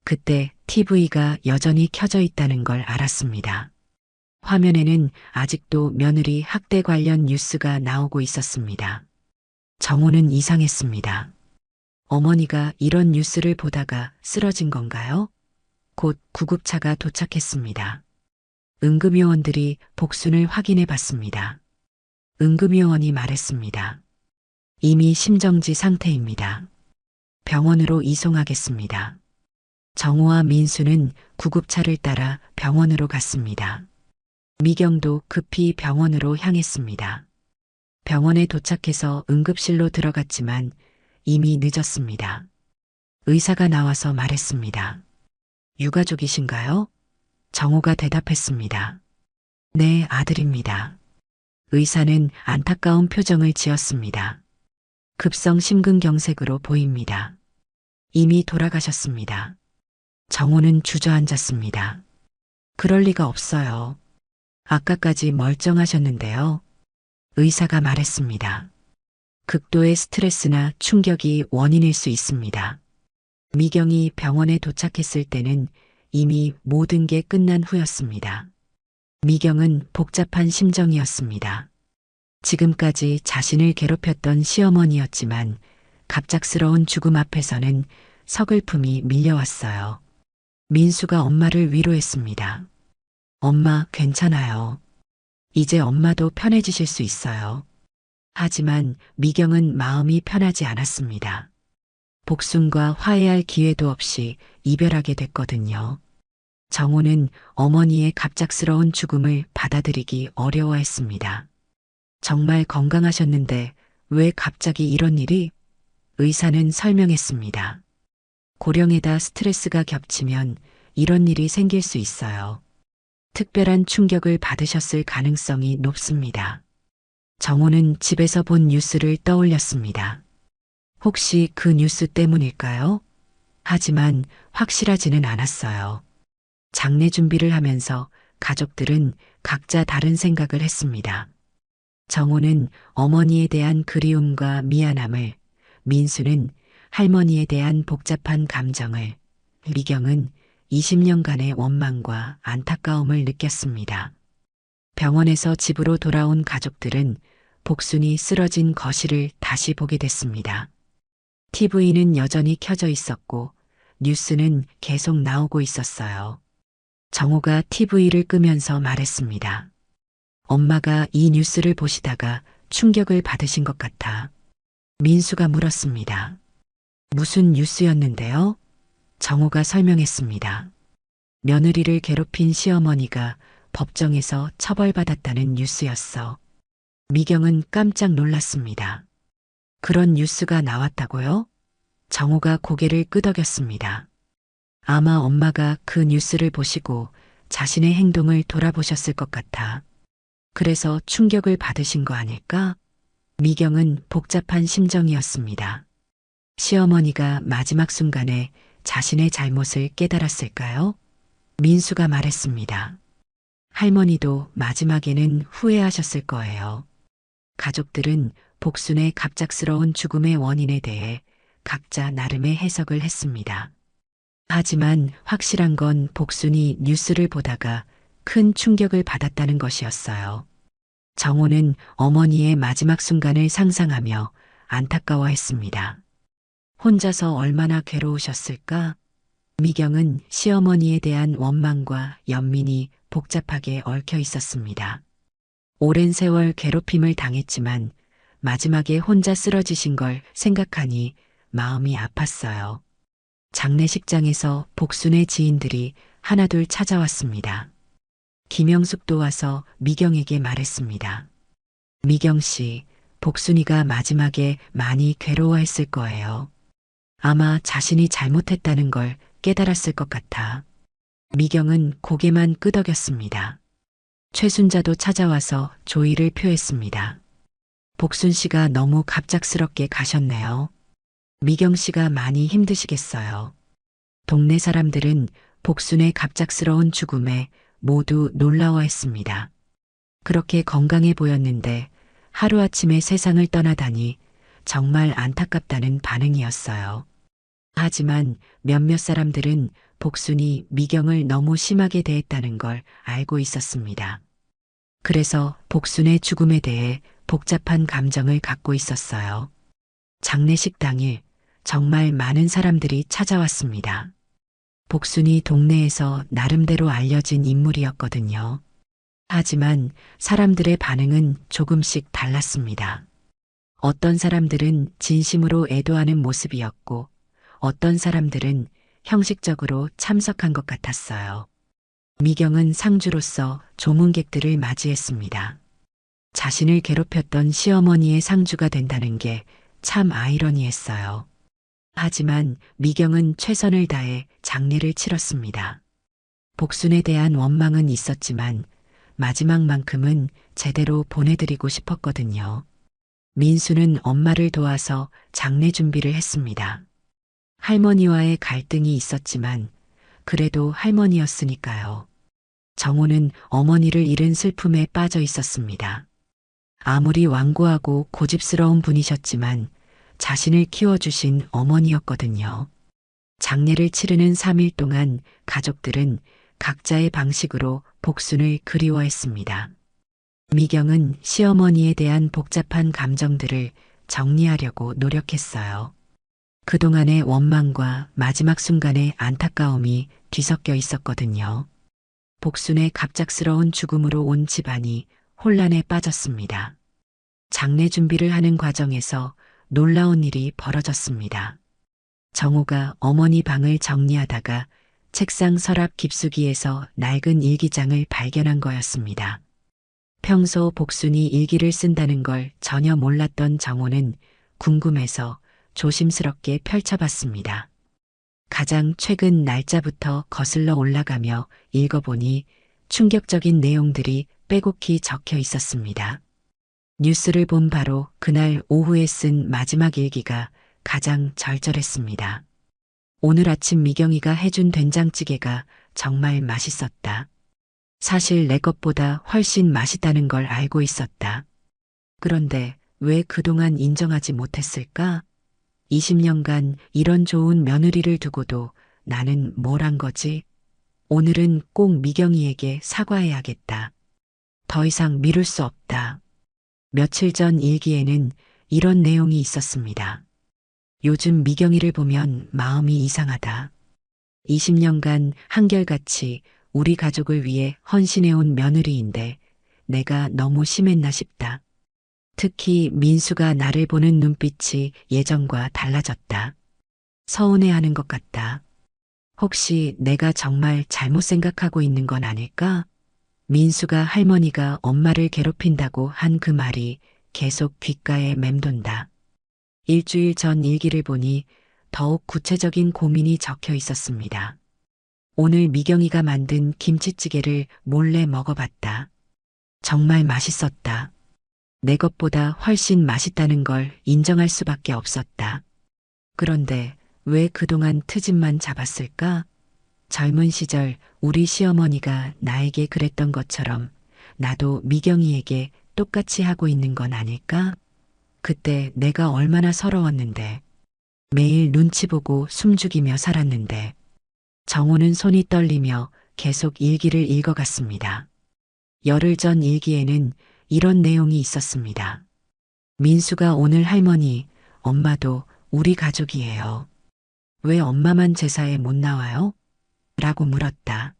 그때 TV가 여전히 켜져 있다는 걸 알았습니다. 화면에는 아직도 며느리 학대 관련 뉴스가 나오고 있었습니다. 정호는 이상했습니다. 어머니가 이런 뉴스를 보다가 쓰러진 건가요? 곧 구급차가 도착했습니다. 응급요원들이 복순을 확인해 봤습니다. 응급요원이 말했습니다. 이미 심정지 상태입니다. 병원으로 이송하겠습니다. 정호와 민수는 구급차를 따라 병원으로 갔습니다. 미경도 급히 병원으로 향했습니다. 병원에 도착해서 응급실로 들어갔지만 이미 늦었습니다. 의사가 나와서 말했습니다. 유가족이신가요? 정호가 대답했습니다. 네, 아들입니다. 의사는 안타까운 표정을 지었습니다. 급성 심근경색으로 보입니다. 이미 돌아가셨습니다. 정호는 주저앉았습니다. 그럴 리가 없어요. 아까까지 멀쩡하셨는데요. 의사가 말했습니다. 극도의 스트레스나 충격이 원인일 수 있습니다. 미경이 병원에 도착했을 때는 이미 모든 게 끝난 후였습니다. 미경은 복잡한 심정이었습니다. 지금까지 자신을 괴롭혔던 시어머니였지만 갑작스러운 죽음 앞에서는 서글픔이 밀려왔어요. 민수가 엄마를 위로했습니다. 엄마, 괜찮아요. 이제 엄마도 편해지실 수 있어요. 하지만 미경은 마음이 편하지 않았습니다. 복순과 화해할 기회도 없이 이별하게 됐거든요. 정호는 어머니의 갑작스러운 죽음을 받아들이기 어려워했습니다. 정말 건강하셨는데 왜 갑자기 이런 일이? 의사는 설명했습니다. 고령에다 스트레스가 겹치면 이런 일이 생길 수 있어요. 특별한 충격을 받으셨을 가능성이 높습니다. 정호는 집에서 본 뉴스를 떠올렸습니다. 혹시 그 뉴스 때문일까요? 하지만 확실하지는 않았어요. 장례 준비를 하면서 가족들은 각자 다른 생각을 했습니다. 정호는 어머니에 대한 그리움과 미안함을, 민수는 할머니에 대한 복잡한 감정을, 미경은 20년간의 원망과 안타까움을 느꼈습니다. 병원에서 집으로 돌아온 가족들은 복순이 쓰러진 거실을 다시 보게 됐습니다. TV는 여전히 켜져 있었고 뉴스는 계속 나오고 있었어요. 정호가 TV를 끄면서 말했습니다. 엄마가 이 뉴스를 보시다가 충격을 받으신 것 같아. 민수가 물었습니다. 무슨 뉴스였는데요? 정호가 설명했습니다. 며느리를 괴롭힌 시어머니가 법정에서 처벌받았다는 뉴스였어. 미경은 깜짝 놀랐습니다. 그런 뉴스가 나왔다고요? 정호가 고개를 끄덕였습니다. 아마 엄마가 그 뉴스를 보시고 자신의 행동을 돌아보셨을 것 같아. 그래서 충격을 받으신 거 아닐까? 미경은 복잡한 심정이었습니다. 시어머니가 마지막 순간에 자신의 잘못을 깨달았을까요? 민수가 말했습니다. 할머니도 마지막에는 후회하셨을 거예요. 가족들은 복순의 갑작스러운 죽음의 원인에 대해 각자 나름의 해석을 했습니다. 하지만 확실한 건 복순이 뉴스를 보다가 큰 충격을 받았다는 것이었어요. 정호는 어머니의 마지막 순간을 상상하며 안타까워했습니다. 혼자서 얼마나 괴로우셨을까? 미경은 시어머니에 대한 원망과 연민이 복잡하게 얽혀 있었습니다. 오랜 세월 괴롭힘을 당했지만 마지막에 혼자 쓰러지신 걸 생각하니 마음이 아팠어요. 장례식장에서 복순의 지인들이 하나둘 찾아왔습니다. 김영숙도 와서 미경에게 말했습니다. 미경 씨, 복순이가 마지막에 많이 괴로워했을 거예요. 아마 자신이 잘못했다는 걸 깨달았을 것 같아. 미경은 고개만 끄덕였습니다. 최순자도 찾아와서 조의를 표했습니다. 복순 씨가 너무 갑작스럽게 가셨네요. 미경 씨가 많이 힘드시겠어요. 동네 사람들은 복순의 갑작스러운 죽음에 모두 놀라워했습니다. 그렇게 건강해 보였는데 하루아침에 세상을 떠나다니 정말 안타깝다는 반응이었어요. 하지만 몇몇 사람들은 복순이 미경을 너무 심하게 대했다는 걸 알고 있었습니다. 그래서 복순의 죽음에 대해 복잡한 감정을 갖고 있었어요. 장례식 당일 정말 많은 사람들이 찾아왔습니다. 복순이 동네에서 나름대로 알려진 인물이었거든요. 하지만 사람들의 반응은 조금씩 달랐습니다. 어떤 사람들은 진심으로 애도하는 모습이었고 어떤 사람들은 형식적으로 참석한 것 같았어요. 미경은 상주로서 조문객들을 맞이했습니다. 자신을 괴롭혔던 시어머니의 상주가 된다는 게 참 아이러니했어요. 하지만 미경은 최선을 다해 장례를 치렀습니다. 복순에 대한 원망은 있었지만 마지막만큼은 제대로 보내드리고 싶었거든요. 민수는 엄마를 도와서 장례 준비를 했습니다. 할머니와의 갈등이 있었지만 그래도 할머니였으니까요. 정호는 어머니를 잃은 슬픔에 빠져 있었습니다. 아무리 완고하고 고집스러운 분이셨지만 자신을 키워주신 어머니였거든요. 장례를 치르는 3일 동안 가족들은 각자의 방식으로 복순을 그리워했습니다. 미경은 시어머니에 대한 복잡한 감정들을 정리하려고 노력했어요. 그동안의 원망과 마지막 순간의 안타까움이 뒤섞여 있었거든요. 복순의 갑작스러운 죽음으로 온 집안이 혼란에 빠졌습니다. 장례 준비를 하는 과정에서 놀라운 일이 벌어졌습니다. 정호가 어머니 방을 정리하다가 책상 서랍 깊숙이에서 낡은 일기장을 발견한 거였습니다. 평소 복순이 일기를 쓴다는 걸 전혀 몰랐던 정호는 궁금해서 조심스럽게 펼쳐봤습니다. 가장 최근 날짜부터 거슬러 올라가며 읽어보니 충격적인 내용들이 빼곡히 적혀 있었습니다. 뉴스를 본 바로 그날 오후에 쓴 마지막 일기가 가장 절절했습니다. 오늘 아침 미경이가 해준 된장찌개가 정말 맛있었다. 사실 내 것보다 훨씬 맛있다는 걸 알고 있었다. 그런데 왜 그동안 인정하지 못했을까? 20년간 이런 좋은 며느리를 두고도 나는 뭘 한 거지? 오늘은 꼭 미경이에게 사과해야겠다. 더 이상 미룰 수 없다. 며칠 전 일기에는 이런 내용이 있었습니다. 요즘 미경이를 보면 마음이 이상하다. 20년간 한결같이 우리 가족을 위해 헌신해온 며느리인데 내가 너무 심했나 싶다. 특히 민수가 나를 보는 눈빛이 예전과 달라졌다. 서운해하는 것 같다. 혹시 내가 정말 잘못 생각하고 있는 건 아닐까? 민수가 할머니가 엄마를 괴롭힌다고 한 그 말이 계속 귓가에 맴돈다. 일주일 전 일기를 보니 더욱 구체적인 고민이 적혀 있었습니다. 오늘 미경이가 만든 김치찌개를 몰래 먹어봤다. 정말 맛있었다. 내 것보다 훨씬 맛있다는 걸 인정할 수밖에 없었다. 그런데 왜 그동안 트집만 잡았을까? 젊은 시절 우리 시어머니가 나에게 그랬던 것처럼 나도 미경이에게 똑같이 하고 있는 건 아닐까? 그때 내가 얼마나 서러웠는데. 매일 눈치 보고 숨죽이며 살았는데 정호는 손이 떨리며 계속 일기를 읽어갔습니다. 열흘 전 일기에는 이런 내용이 있었습니다. 민수가 오늘 할머니, 엄마도 우리 가족이에요. 왜 엄마만 제사에 못 나와요? 라고 물었다.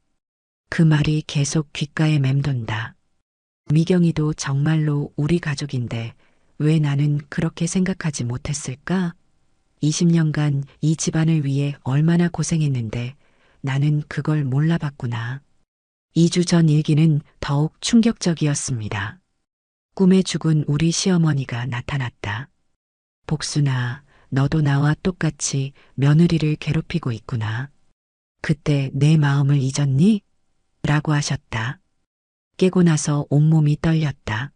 그 말이 계속 귓가에 맴돈다. 미경이도 정말로 우리 가족인데 왜 나는 그렇게 생각하지 못했을까? 20년간 이 집안을 위해 얼마나 고생했는데 나는 그걸 몰라봤구나. 2주 전 일기는 더욱 충격적이었습니다. 꿈에 죽은 우리 시어머니가 나타났다. 복순아, 너도 나와 똑같이 며느리를 괴롭히고 있구나. 그때 내 마음을 잊었니? 라고 하셨다. 깨고 나서 온몸이 떨렸다.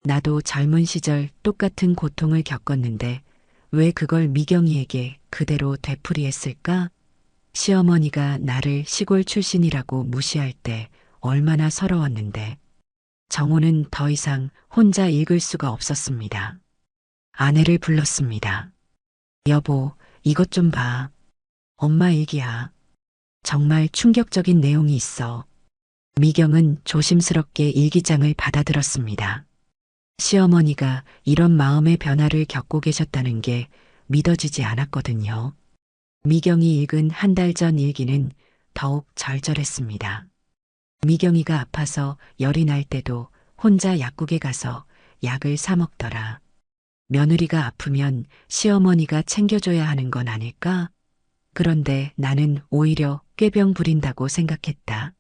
나도 젊은 시절 똑같은 고통을 겪었는데 왜 그걸 미경이에게 그대로 되풀이했을까? 시어머니가 나를 시골 출신이라고 무시할 때 얼마나 서러웠는데 정호는 더 이상 혼자 읽을 수가 없었습니다. 아내를 불렀습니다. 여보, 이것 좀 봐. 엄마 일기야. 정말 충격적인 내용이 있어. 미경은 조심스럽게 일기장을 받아들었습니다. 시어머니가 이런 마음의 변화를 겪고 계셨다는 게 믿어지지 않았거든요. 미경이 읽은 한 달 전 일기는 더욱 절절했습니다. 미경이가 아파서 열이 날 때도 혼자 약국에 가서 약을 사 먹더라. 며느리가 아프면 시어머니가 챙겨줘야 하는 건 아닐까? 그런데 나는 오히려 꾀병 부린다고 생각했다.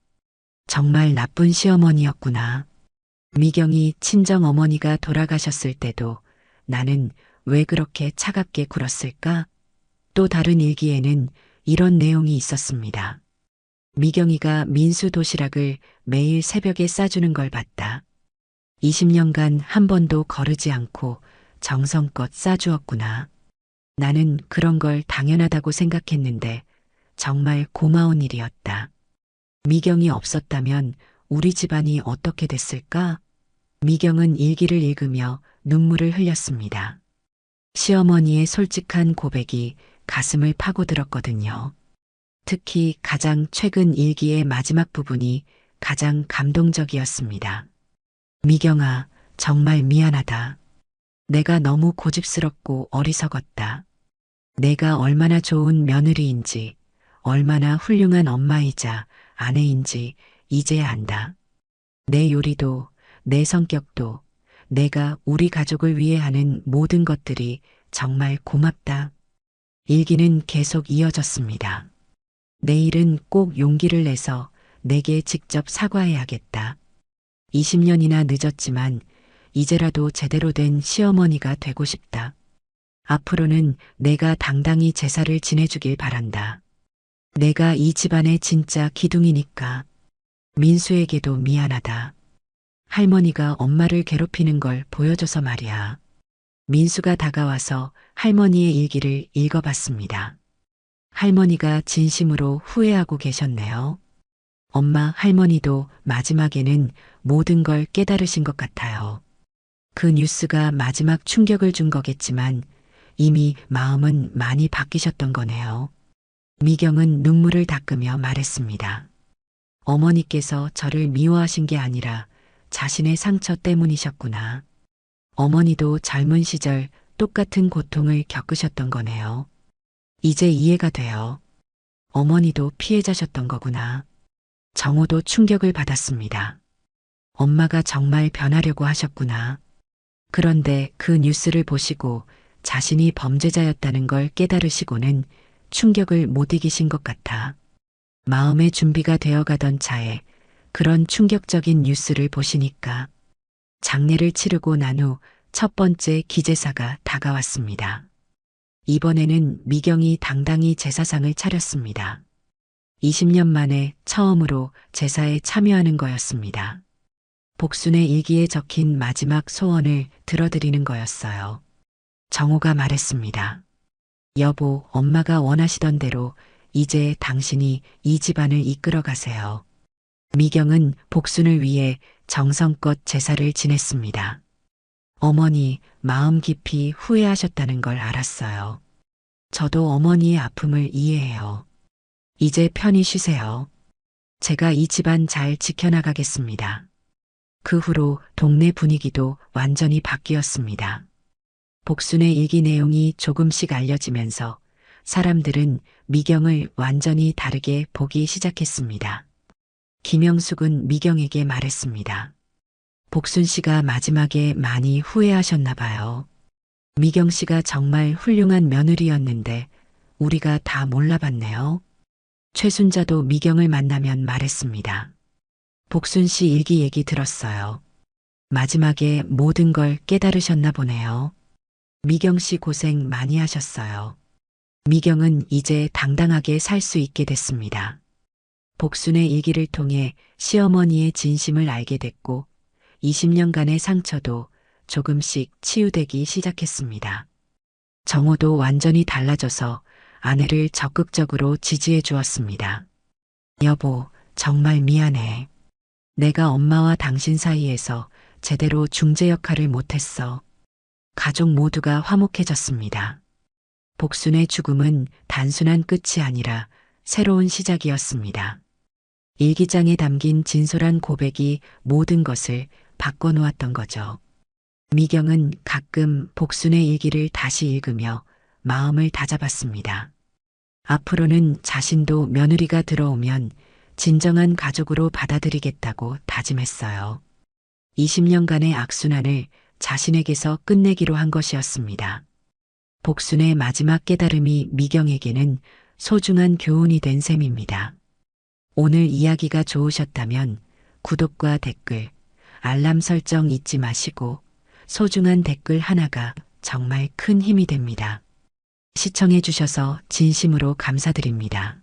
정말 나쁜 시어머니였구나. 미경이 친정 어머니가 돌아가셨을 때도 나는 왜 그렇게 차갑게 굴었을까? 또 다른 일기에는 이런 내용이 있었습니다. 미경이가 민수 도시락을 매일 새벽에 싸주는 걸 봤다. 20년간 한 번도 거르지 않고 정성껏 싸주었구나. 나는 그런 걸 당연하다고 생각했는데 정말 고마운 일이었다. 미경이 없었다면 우리 집안이 어떻게 됐을까? 미경은 일기를 읽으며 눈물을 흘렸습니다. 시어머니의 솔직한 고백이 가슴을 파고들었거든요. 특히 가장 최근 일기의 마지막 부분이 가장 감동적이었습니다. 미경아, 정말 미안하다. 내가 너무 고집스럽고 어리석었다. 내가 얼마나 좋은 며느리인지, 얼마나 훌륭한 엄마이자 아내인지 이제야 안다. 내 요리도, 내 성격도, 내가 우리 가족을 위해 하는 모든 것들이 정말 고맙다. 일기는 계속 이어졌습니다. 내일은 꼭 용기를 내서 내게 직접 사과해야겠다. 20년이나 늦었지만 이제라도 제대로 된 시어머니가 되고 싶다. 앞으로는 내가 당당히 제사를 지내주길 바란다. 내가 이 집안의 진짜 기둥이니까. 민수에게도 미안하다. 할머니가 엄마를 괴롭히는 걸 보여줘서 말이야. 민수가 다가와서 할머니의 일기를 읽어봤습니다. 할머니가 진심으로 후회하고 계셨네요. 엄마, 할머니도 마지막에는 모든 걸 깨달으신 것 같아요. 그 뉴스가 마지막 충격을 준 거겠지만 이미 마음은 많이 바뀌셨던 거네요. 미경은 눈물을 닦으며 말했습니다. 어머니께서 저를 미워하신 게 아니라 자신의 상처 때문이셨구나. 어머니도 젊은 시절 똑같은 고통을 겪으셨던 거네요. 이제 이해가 돼요. 어머니도 피해자셨던 거구나. 정호도 충격을 받았습니다. 엄마가 정말 변하려고 하셨구나. 그런데 그 뉴스를 보시고 자신이 범죄자였다는 걸 깨달으시고는 충격을 못 이기신 것 같아. 마음의 준비가 되어가던 차에 그런 충격적인 뉴스를 보시니까 장례를 치르고 난 후 첫 번째 기제사가 다가왔습니다. 이번에는 미경이 당당히 제사상을 차렸습니다. 20년 만에 처음으로 제사에 참여하는 거였습니다. 복순의 일기에 적힌 마지막 소원을 들어드리는 거였어요. 정호가 말했습니다. 여보, 엄마가 원하시던 대로 이제 당신이 이 집안을 이끌어 가세요. 미경은 복순을 위해 정성껏 제사를 지냈습니다. 어머니 마음 깊이 후회하셨다는 걸 알았어요. 저도 어머니의 아픔을 이해해요. 이제 편히 쉬세요. 제가 이 집안 잘 지켜나가겠습니다. 그 후로 동네 분위기도 완전히 바뀌었습니다. 복순의 일기 내용이 조금씩 알려지면서 사람들은 미경을 완전히 다르게 보기 시작했습니다. 김영숙은 미경에게 말했습니다. 복순 씨가 마지막에 많이 후회하셨나 봐요. 미경 씨가 정말 훌륭한 며느리였는데 우리가 다 몰라봤네요. 최순자도 미경을 만나면 말했습니다. 복순 씨 일기 얘기 들었어요. 마지막에 모든 걸 깨달으셨나 보네요. 미경 씨 고생 많이 하셨어요. 미경은 이제 당당하게 살 수 있게 됐습니다. 복순의 일기를 통해 시어머니의 진심을 알게 됐고 20년간의 상처도 조금씩 치유되기 시작했습니다. 정호도 완전히 달라져서 아내를 적극적으로 지지해 주었습니다. 여보, 정말 미안해. 내가 엄마와 당신 사이에서 제대로 중재 역할을 못했어. 가족 모두가 화목해졌습니다. 복순의 죽음은 단순한 끝이 아니라 새로운 시작이었습니다. 일기장에 담긴 진솔한 고백이 모든 것을 바꿔놓았던 거죠. 미경은 가끔 복순의 일기를 다시 읽으며 마음을 다잡았습니다. 앞으로는 자신도 며느리가 들어오면 진정한 가족으로 받아들이겠다고 다짐했어요. 20년간의 악순환을 자신에게서 끝내기로 한 것이었습니다. 복순의 마지막 깨달음이 미경에게는 소중한 교훈이 된 셈입니다. 오늘 이야기가 좋으셨다면 구독과 댓글, 알람 설정 잊지 마시고 소중한 댓글 하나가 정말 큰 힘이 됩니다. 시청해 주셔서 진심으로 감사드립니다.